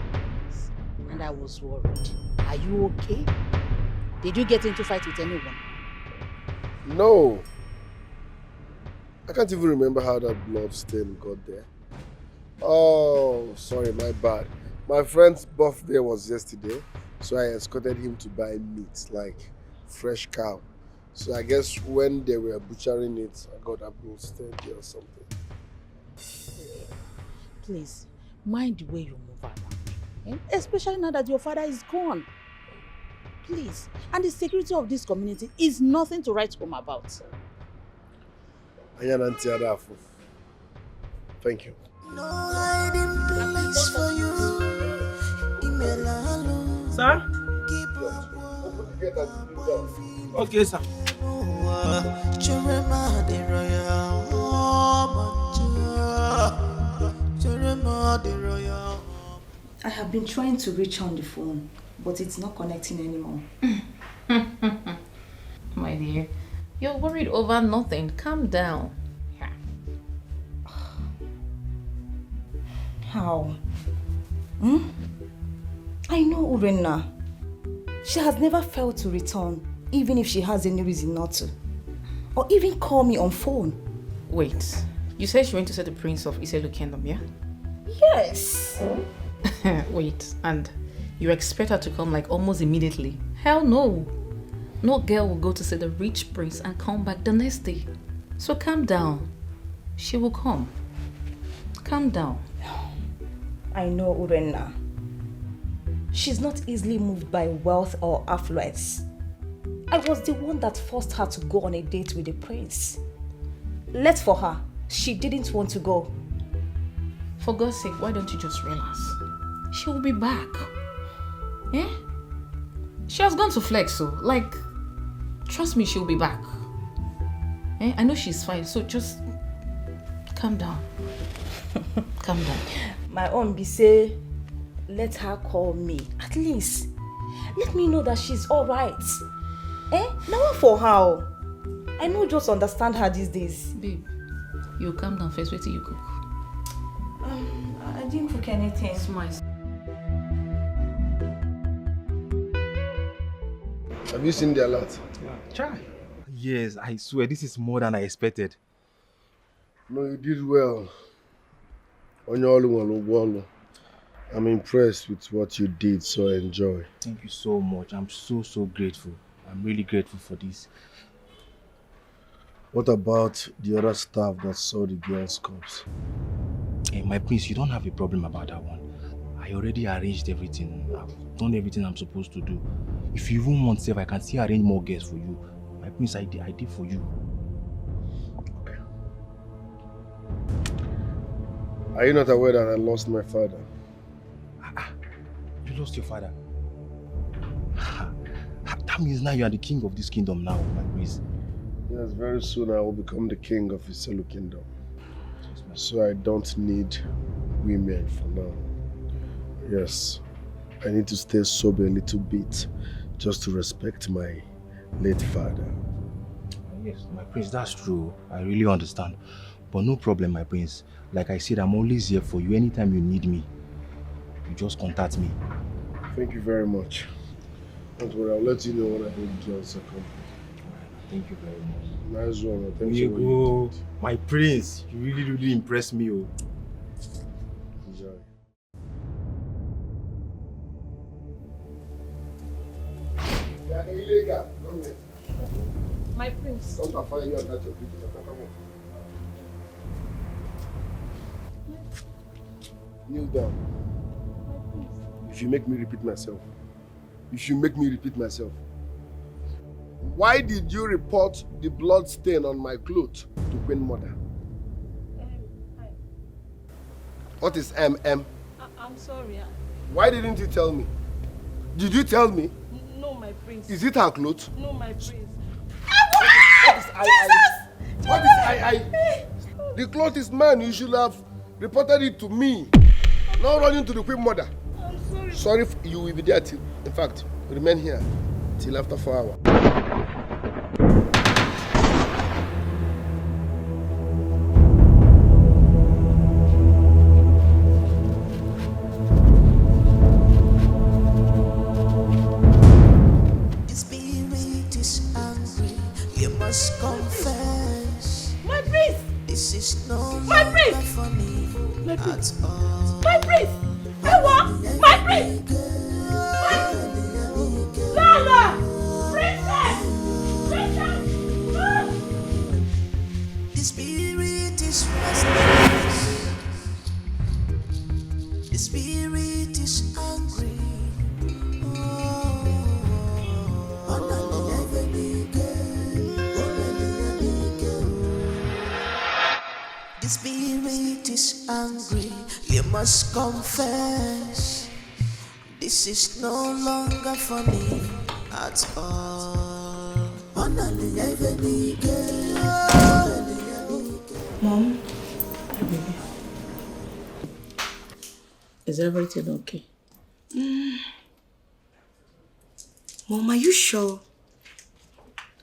Yes. And I was worried. Are you okay? Did you get into a fight with anyone? No. I can't even remember how that blood stain got there. Oh, sorry, my bad. My friend's birthday was yesterday, so I escorted him to buy meat, like fresh cow. So I guess when they were butchering it, I got a blood stain there or something. Please, mind the way you move around. Especially now that your father is gone. Please. And the security of this community is nothing to write home about. Thank you. No hiding place for you. Sir? Okay, sir. I have been trying to reach on the phone, but it's not connecting anymore. My dear, you're worried over nothing. Calm down. How? I know Urena. She has never failed to return, even if she has any reason not to. Or even call me on phone. Wait, you said she went to see the Prince of Iselu Kingdom, yeah? Yes. Wait, and you expect her to come like almost immediately? Hell no. No girl will go to see the rich prince and come back the next day. So calm down. She will come. Calm down. I know Urena. She's not easily moved by wealth or affluence. I was the one that forced her to go on a date with the prince. Left for her, she didn't want to go. For God's sake, why don't you just relax? She will be back. Eh? She has gone to flex, so like, trust me, she'll be back. Eh? I know she's fine, so just calm down. Calm down. My own be say, let her call me. At least, let me know that she's alright. Eh? Now for how? I know just understand her these days. Babe, you calm down first. Wait till you cook. I didn't cook anything. Smile. Have you seen the alert? Try. Yes, I swear this is more than I expected. No, you did well. I'm impressed with what you did, so enjoy. Thank you so much. I'm so grateful. I'm really grateful for this. What about the other staff that saw the girls' corpse? Hey, my prince, you don't have a problem about that one. I I already arranged everything. I've done everything I'm supposed to do. If you even want self, I can still arrange more guests for you. My prince, I did for you. Okay. Are you not aware that I lost my father? You lost your father? That means now you are the king of this kingdom now, my prince. Yes, very soon I will become the king of his solo kingdom. So I don't need women for now. Yes, I need to stay sober a little bit just to respect my late father. Yes, my prince, that's true. I really understand. But no problem, my prince. Like I said, I'm always here for you. Anytime you need me, you just contact me. Thank you very much. Don't worry, I'll let you know when I need to second. Thank you very much. Nice one. Thanks You for what you go, my prince. You really impressed me. Oh. Enjoy. Yeah, illegal. Come here. My prince. Don't find you and that your people. Come on. Kneel down. If you make me repeat myself. Why did you report the blood stain on my clothes to Queen Mother? What is MM? I'm sorry. Why didn't you tell me? Did you tell me? No, my prince. Is it her clothes? No, my prince. What is I? The cloth is mine. You should have reported it to me. Not running to the Queen Mother. I'm sorry. Sorry, you will be there till. In fact, remain here till after 4 hours. The spirit is angry. You must confess. My prince. This is no My longer prince. funny at all. My prince. Ewa. My prince. Lala. Princess. The spirit is restless. The spirit is angry. The spirit is angry. You must confess. This is no longer funny at all. Mom, baby, is everything okay? Mom, are you sure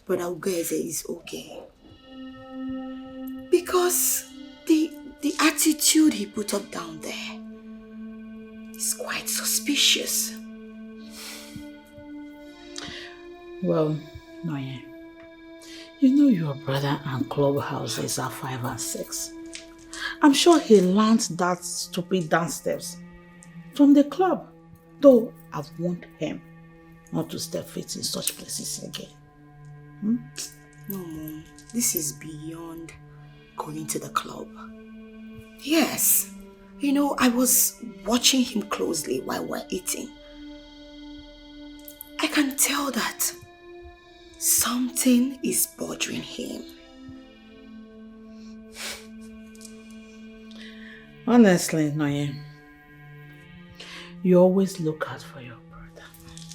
Brother Ugeze is okay? Because the attitude he put up down there is quite suspicious. Well, Noye, you know your brother and clubhouses are 5 and 6. I'm sure he learned that stupid dance steps from the club, though I've warned him not to step foot in such places again. No, Mom, this is beyond going to the club. Yes, you know, I was watching him closely while we're eating. I can tell that something is bothering him. Honestly, Noye, you always look out for your brother.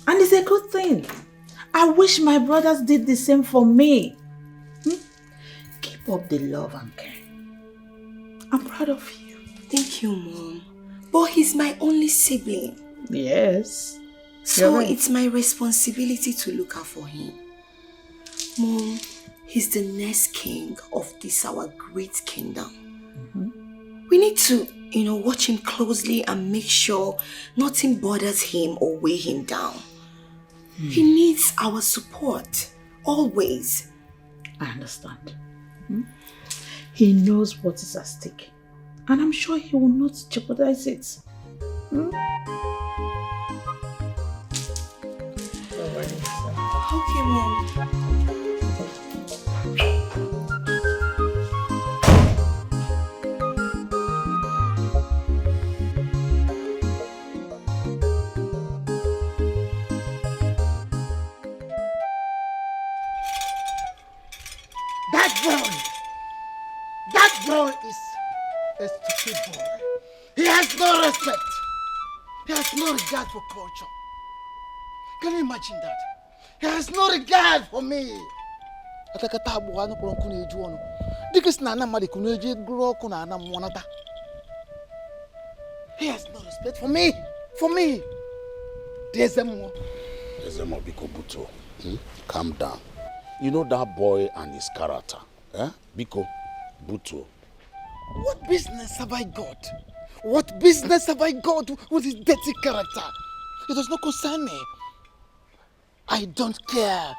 And it's a good thing. I wish my brothers did the same for me. Keep up the love and care. I'm proud of you. Thank you, Mom. But he's my only sibling. Yes. So You're right. it's my responsibility to look out for him. Mom, he's the next king of this our great kingdom. We need to, watch him closely and make sure nothing bothers him or weigh him down. He needs our support, always. I understand. He knows what is at stake. And I'm sure he will not jeopardize it. Don't worry. Okay, Mom. That boy is a stupid boy. He has no respect. He has no regard for culture. Can you imagine that? He has no regard for me. He has no respect for me. For me. Ezemo Biko Buto, calm down. You know that boy and his character. Biko Buto. What business have I got? What business have I got with his dirty character? It does not concern me. I don't care.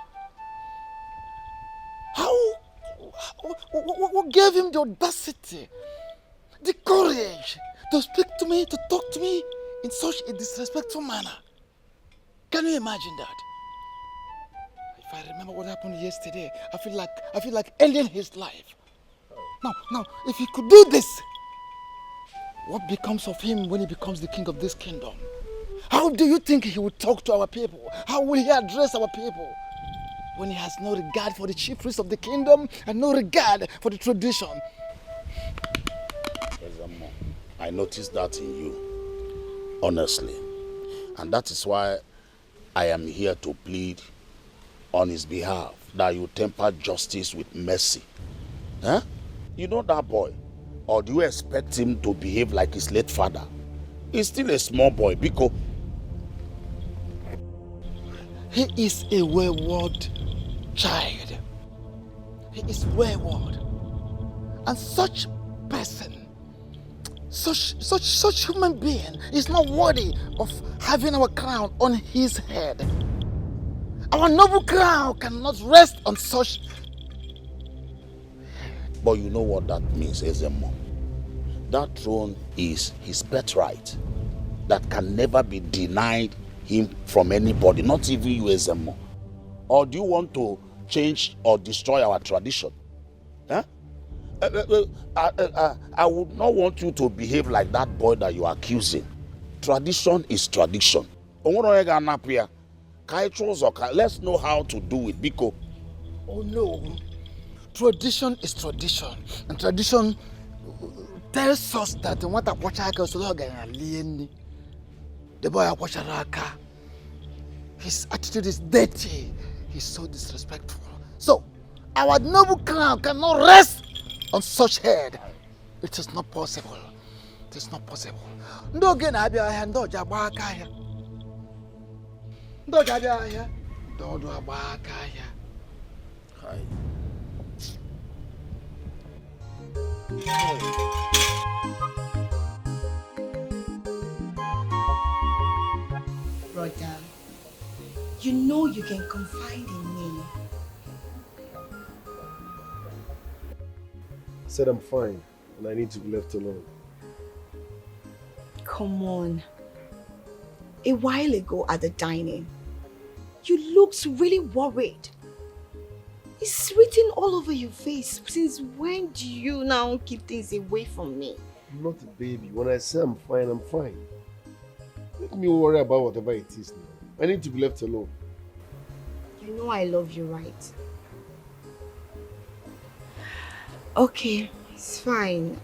What gave him the audacity, the courage to speak to me, to talk to me in such a disrespectful manner? Can you imagine that? If I remember what happened yesterday, I feel like ending his life. Now, if he could do this, what becomes of him when he becomes the king of this kingdom? How do you think he will talk to our people? How will he address our people? When he has no regard for the chief priest of the kingdom and no regard for the tradition. I noticed that in you, honestly. And that is why I am here to plead on his behalf that you temper justice with mercy. You know that boy? Or do you expect him to behave like his late father? He's still a small boy, Biko. He is a wayward child. He is wayward. And such person, such human being is not worthy of having our crown on his head. Our noble crown cannot rest on such. But you know what that means, Ezemo? That throne is his birthright that can never be denied him from anybody, not even you, Ezemo. Or do you want to change or destroy our tradition? I would not want you to behave like that boy that you are accusing. Tradition is tradition. Let's know how to do it, Biko. Oh no. Tradition is tradition. And tradition tells us that the one that watch the boy watch his attitude is dirty. He's so disrespectful. So, our noble crown cannot rest on such head. It is not possible. It is not possible. Ndo ge na abia ahia ndo ja gba aka ahia. Ndo ja abia ahia ndo do agba aka ahia. Hai. Brother, you know you can confide in me. I said I'm fine and I need to be left alone. Come on. A while ago at the dining, you looked really worried. It's written all over your face. Since when do you now keep things away from me? I'm not a baby. When I say I'm fine, I'm fine. Let me worry about whatever it is now. I need to be left alone. You know I love you, right? Okay, it's fine.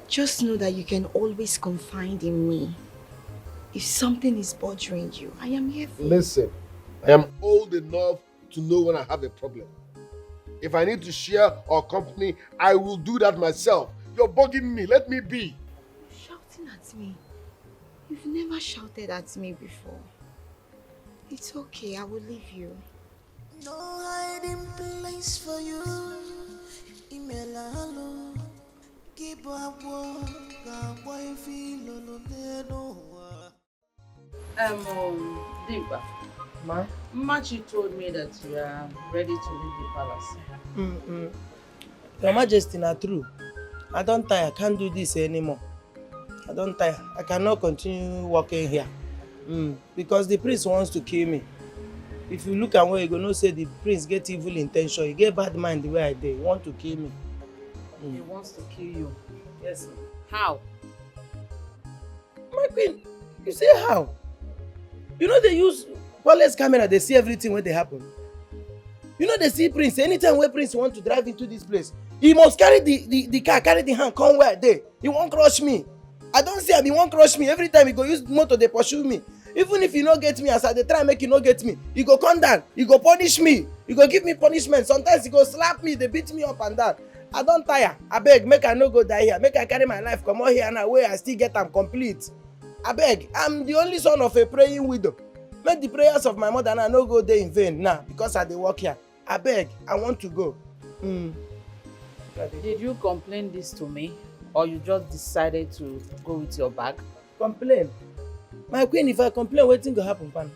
Just know that you can always confide in me. If something is bothering you, I am here for you. Listen, I am old enough to know when I have a problem. If I need to share or company, I will do that myself. You're bugging me. Let me be. Shouting at me. You've never shouted at me before. It's okay, I will leave you. No hiding place for you. Email hello. Keep up work. Boy feel no. Dimpa. Ma? Machi told me that you are ready to leave the palace. Your Majesty, not true. I don't tire. I can't do this anymore. I don't tire. I cannot continue working here. Because the prince wants to kill me. If you look at where you go, no say the prince get evil intention. He get bad mind the way I did. He want to kill me. He wants to kill you. Yes, sir. How? My queen, you say how? You know they use wireless camera, they see everything when they happen. You know they see Prince, anytime where Prince want to drive into this place, he must carry the car, carry the hand, come where they. He won't crush me. I don't see him, he won't crush me. Every time he go use motor, they pursue me. Even if he no get me, as I dey try make he no get me, he go come down, he go punish me, he go give me punishment. Sometimes he go slap me, they beat me up and down. I don't tire. I beg, make I no go die here. Make I carry my life, come out here now where I still get am complete. I beg, I'm the only son of a praying widow. Make the prayers of my mother now no go there in vain now because I dey work here. I beg, I want to go. Did you complain this to me, or you just decided to go with your bag? Complain? My queen, if I complain, wetin go happen, pan?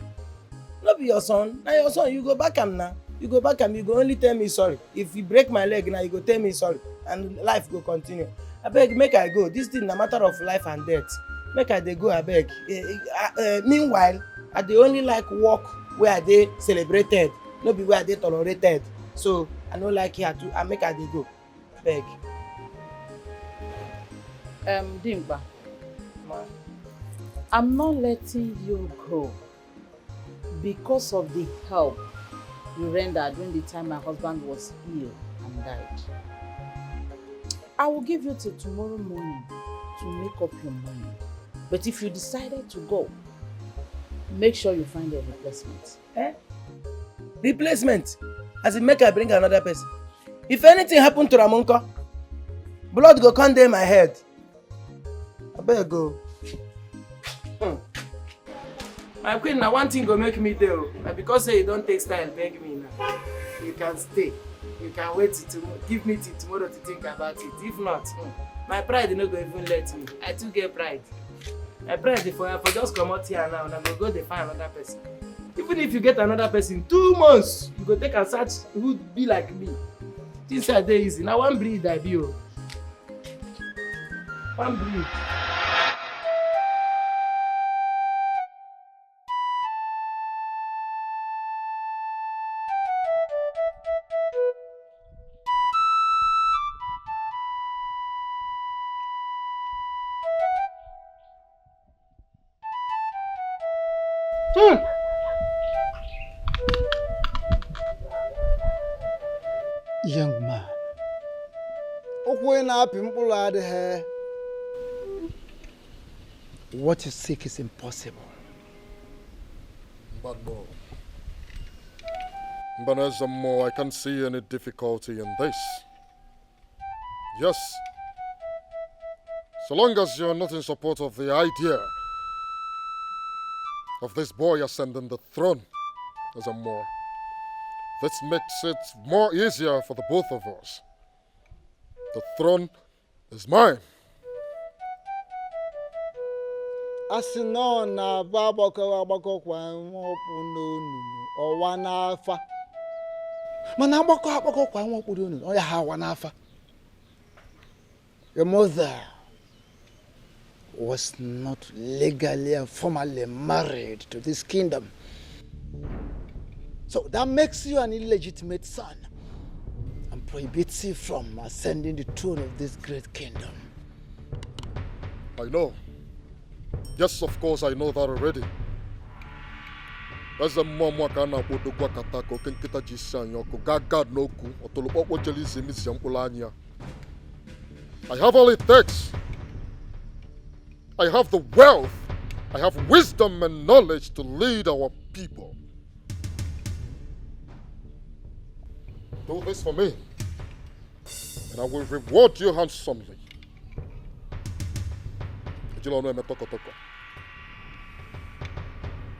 No be your son. Now your son, you go back am now. You go back am, you go only tell me sorry. If you break my leg now, you go tell me sorry, and life go continue. I beg, make I go. This thing na matter of life and death. Make I dey go, I beg. Meanwhile, I dey only like work where I dey celebrated, no be where I dey tolerated. So I no like here too. I make I dey go. Beg. Dimba, I'm not letting you go because of the help you rendered during the time my husband was ill and died. I will give you till tomorrow morning to make up your mind. But if you decided to go, make sure you find a replacement. Replacement? As in make I bring another person. If anything happen to Ramonko, blood go come down my head. I better go. My queen, now one thing go make me do. Because say you don't take style, beg me now. You can stay. You can wait till tomorrow. Give me till tomorrow to think about it. If not, my pride no go even let me. I too get pride. My pride for just come out here now and I go dey find another person. Even if you get another person, 2 months, you go take a search who be like me. Things are dey easy. Now one breed I be. One breed. Young man, what you seek is impossible. But no. But as a more, I can't see any difficulty in this. Yes. So long as you're not in support of the idea of this boy ascending the throne as a more, this makes it more easier for the both of us. The throne is mine. Asino na babako kwa nwopu n'onu ọwa n'afa. Mana agbakọ kwa nwopu n'onu ọ ya ha wa n'afa. Your mother was not legally and formally married to this kingdom. So that makes you an illegitimate son and prohibits you from ascending the throne of this great kingdom. I know. Yes, of course, I know that already. As a mama kana bodo kwa katako kenkita jisanyoko gagad noku otolopo jelisi misiampulanya. I have all it takes. I have the wealth. I have wisdom and knowledge to lead our people. Do this for me, and I will reward you handsomely.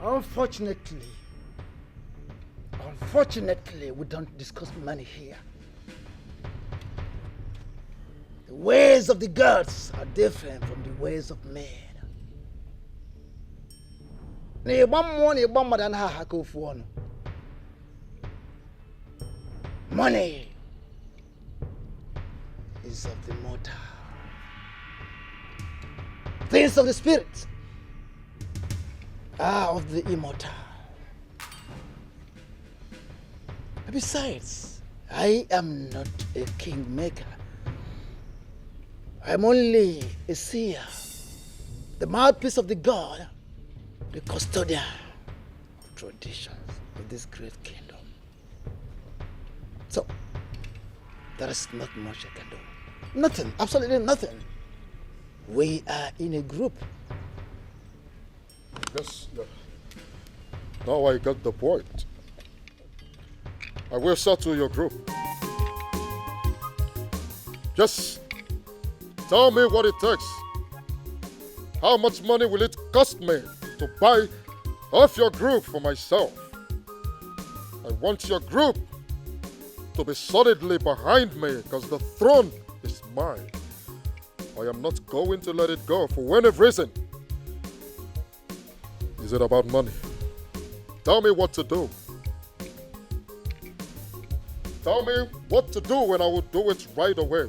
Unfortunately, we don't discuss money here. The ways of the gods are different from the ways of men. Money is of the mortal. Things of the spirit are of the immortal. Besides, I am not a kingmaker. I'm only a seer, the mouthpiece of the god, the custodian of traditions of this great kingdom. So, there is not much I can do. Nothing, absolutely nothing. We are in a group. Yes, yeah. Now I get the point. I will settle your group. Just tell me what it takes. How much money will it cost me to buy off your group for myself? I want your group to be solidly behind me because the throne is mine. I am not going to let it go for any reason. Is it about money? Tell me what to do. Tell me what to do and I will do it right away.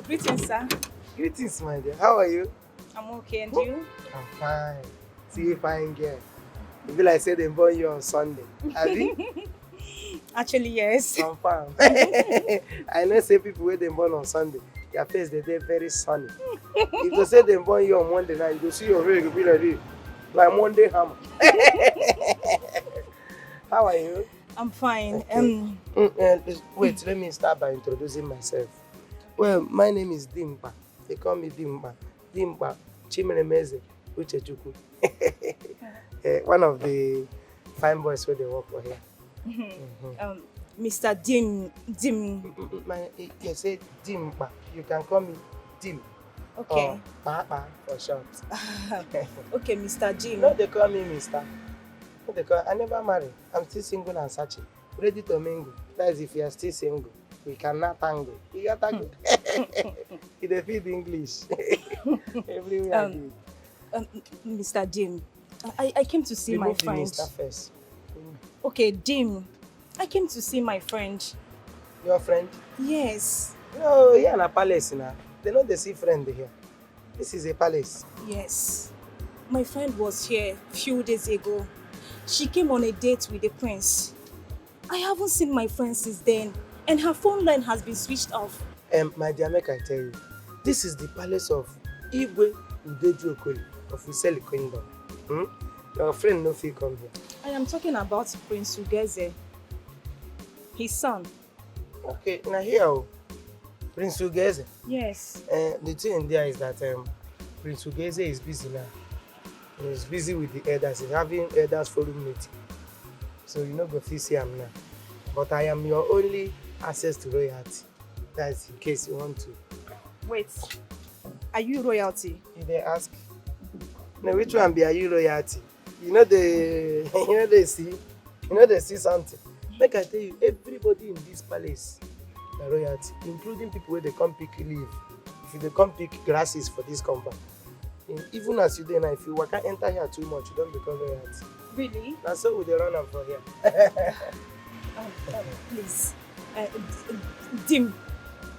Greetings, sir. Greetings, my dear. How are you? I'm okay, and you? I'm fine. See you fine girl. You feel like say they born you on Sunday. Have you? Actually, yes. Confirm. I know say people wey dem born on Sunday, their face they dey very sunny. If you say dem born you on Monday night, you go see your hair go be like this, like Monday hammer. How are you? I'm fine. Okay. Wait, let me start by introducing myself. Well, my name is Dimpa. They call me Dimpa. Dimpa Chimeremeze Uchechukwu. One of the fine boys where they work for here. Mr. Dim. You say Dimpa. You can call me Dim. Okay. Or Papa for short. Okay, Mr. Dim. No, they call me Mr. No, they call, I never married. I'm still single and searching. Ready to mingle. That is if you are still single. We cannot tango. You got tango. You dey feed English. Everywhere. Mr. Dim, I came to see my friend. Mr. first. Okay, Dim. I came to see my friend. Your friend? Yes. No, here in a palace now. They know they see friend here. This is a palace. Yes. My friend was here a few days ago. She came on a date with the prince. I haven't seen my friend since then. And her phone line has been switched off. My dear, make I tell you, this is the palace of Igwe Udeju Okoli of Useli Kingdom. Your friend no fit come here. I am talking about Prince Ugeze, his son. Okay, now here, Prince Ugeze. Yes. The thing there is that Prince Ugeze is busy now. He's busy with the elders. He's having elders forum meeting. So you know go fit see him now. But I am your only access to royalty. That's in case you want to. Wait, are you royalty? You dey ask? No, which one be are you royalty? You know they see something. Make I tell you, everybody in this palace are royalty, including people where they come pick leaf. If they come pick grasses for this compound. Even as you dey now, if you waka enter here too much, you don't become royalty. Really? Now so we dey run am for here. Please.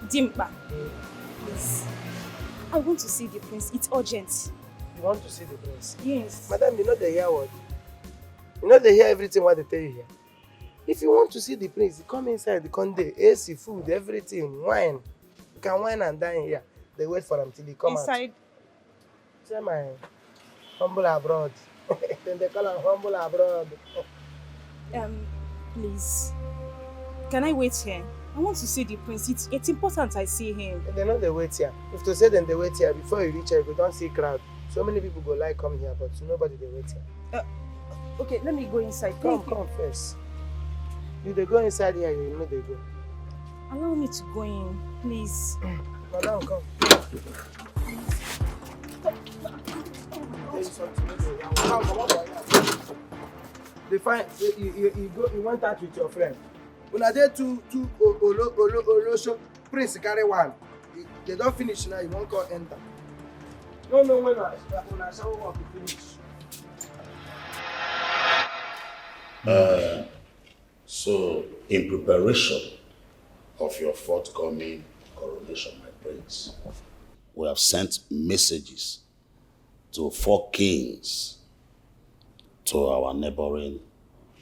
Dimpa. Please. I want to see the prince. It's urgent. You want to see the prince? Yes. Madam, you know they hear what? You know they hear everything what they tell you here. If you want to see the prince, you come inside the conde, AC, food, everything, wine. You can wine and dine here. They wait for him till he come inside? Out. Say my humble abroad. Then they call him humble abroad. Please. Can I wait here? I want to see the prince. It's important I see him. They know they wait here. If to say them they wait here, before you reach here, you don't see crowd. So many people go like come here, but nobody they wait here. Okay, let me go inside. Come first. If they go inside here, you know they go. Allow me to go in, please. Madam, come. They find you went out with your friend. When I did two Olosho, Prince carry one. They don't finish now, you won't call enter. No, when I shower work, you finish. So, in preparation of your forthcoming coronation, my prince, we have sent messages to 4 kings to our neighboring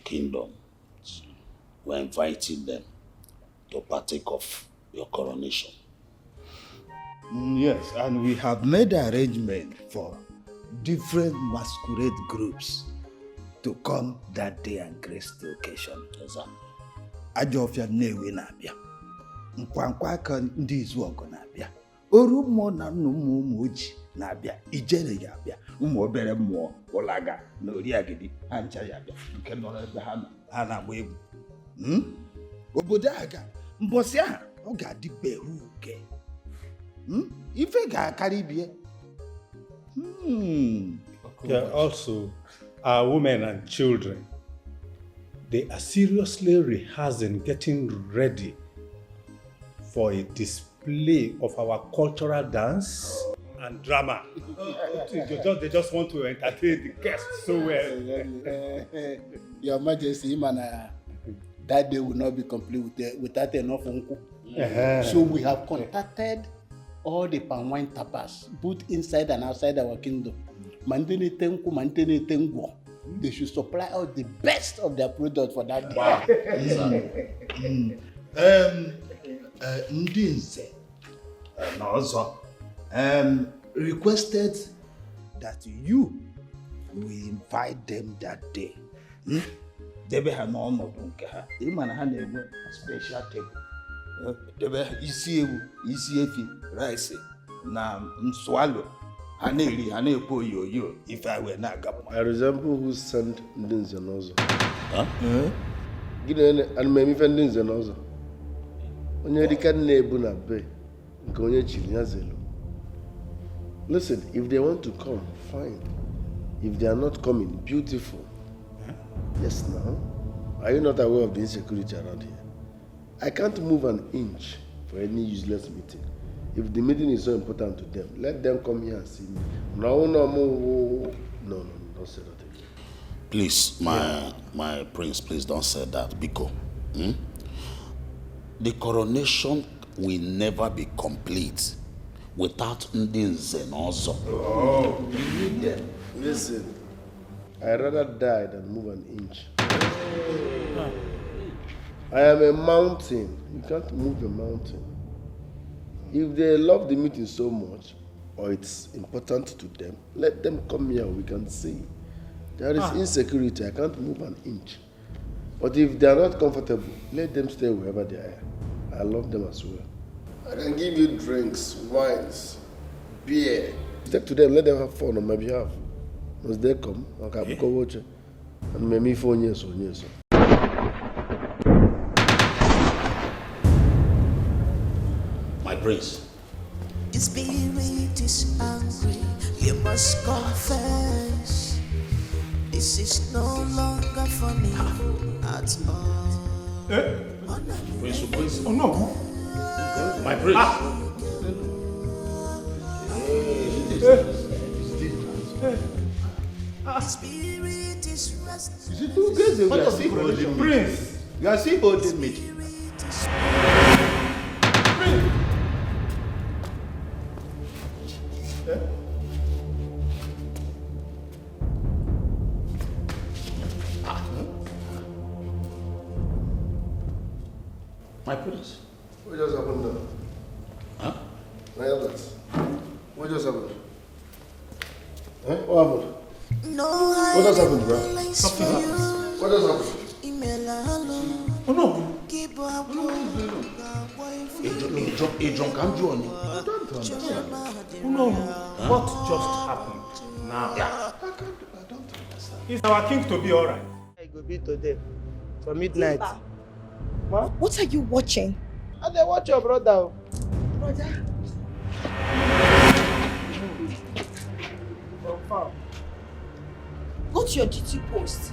kingdom. We're inviting them to partake of your coronation. Yes, and we have made arrangement for different masquerade groups to come that day and grace the occasion. Yes, sir. Ajofia Newe na-abịa. Nkwankwa aka ndị izu ọgụ na-abịa. Oru mmụọ na nnụ ụmụ ojii na-abịa. Ijere ya abịa. Ụmụ obere mmụọ ụlaga na oriagidi ha ncha ya abịa. Nke nọ n'ebe ha na-agba egwu. Obodo aga mbọsị aha ọ ga-adị beru uke. Ife ga-akarị ibie. Also, our women and children, they are seriously rehearsing, getting ready for a display of our cultural dance and drama. They just want to entertain the guests so well. Your Majesty, that day will not be complete without enough unku. So we have contacted all the palm wine tappers, both inside and outside our kingdom. They should supply us the best of their product for that day. Ndinze Nozo requested that you will invite them that day. Debe ha no ọnọdụ nke ha. Ịma ha na-enwe special table. Debe isi ewu, isi efi, rice na nswallow. Ha na-eri, ha na-ekpo oyoyo ife awe na-aga. I resemble who sent Ndinze Nozo. Gịnị anụmeme ife Ndinze Nozo? Onye dịka na-ebu na be nke onye chiri ya zelu. Listen, if they want to come, fine. If they are not coming, beautiful. Yes, now. Are you not aware of the insecurity around here? I can't move an inch for any useless meeting. If the meeting is so important to them, let them come here and see me. No, don't say that again. Please, my prince, please don't say that, Biko. The coronation will never be complete without Ndinze Nozo. Oh, you need them. Listen, I'd rather die than move an inch. I am a mountain. You can't move a mountain. If they love the meeting so much, or it's important to them, let them come here, we can see. There is insecurity, I can't move an inch. But if they are not comfortable, let them stay wherever they are. I love them as well. I can give you drinks, wines, beer. Step to them, let them have fun on my behalf. Must they come? Okay, go watch it. And maybe 4 years or years. My prince. Your spirit is angry, you must confess. This is no longer funny at all. Prince. Oh no. My prince. Spirit is restless. Is it two guys that we are seeing holding Prince? You are seeing holding meeting. My prince. What just happened now? Huh? What just happened? Huh? What happened? No, What just happened, bro? Something happened. What just happened? Oh no. A drunken Johnny. Oh no. What just happened now? Yeah. I don't understand. Is our king to be alright? I go be today for midnight. What are you watching? And they watch your brother. Brother? From far. Go to your GT post.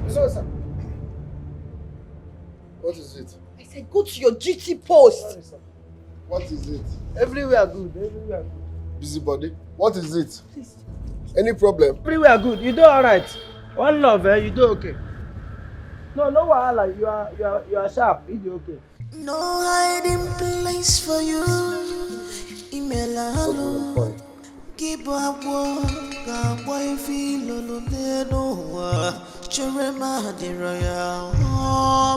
Hello, sir. What is it? I said go to your GT post. Sorry, sir. What is it? Everywhere good. Everywhere good. Busybody. What is it? Please. Any problem? Everywhere good. You do alright. One love, you do okay. No wahala. You are sharp. You do okay. No hiding place for you. Imelalo. Keep up work. Boy feel no. Chere ma di royal. Oh,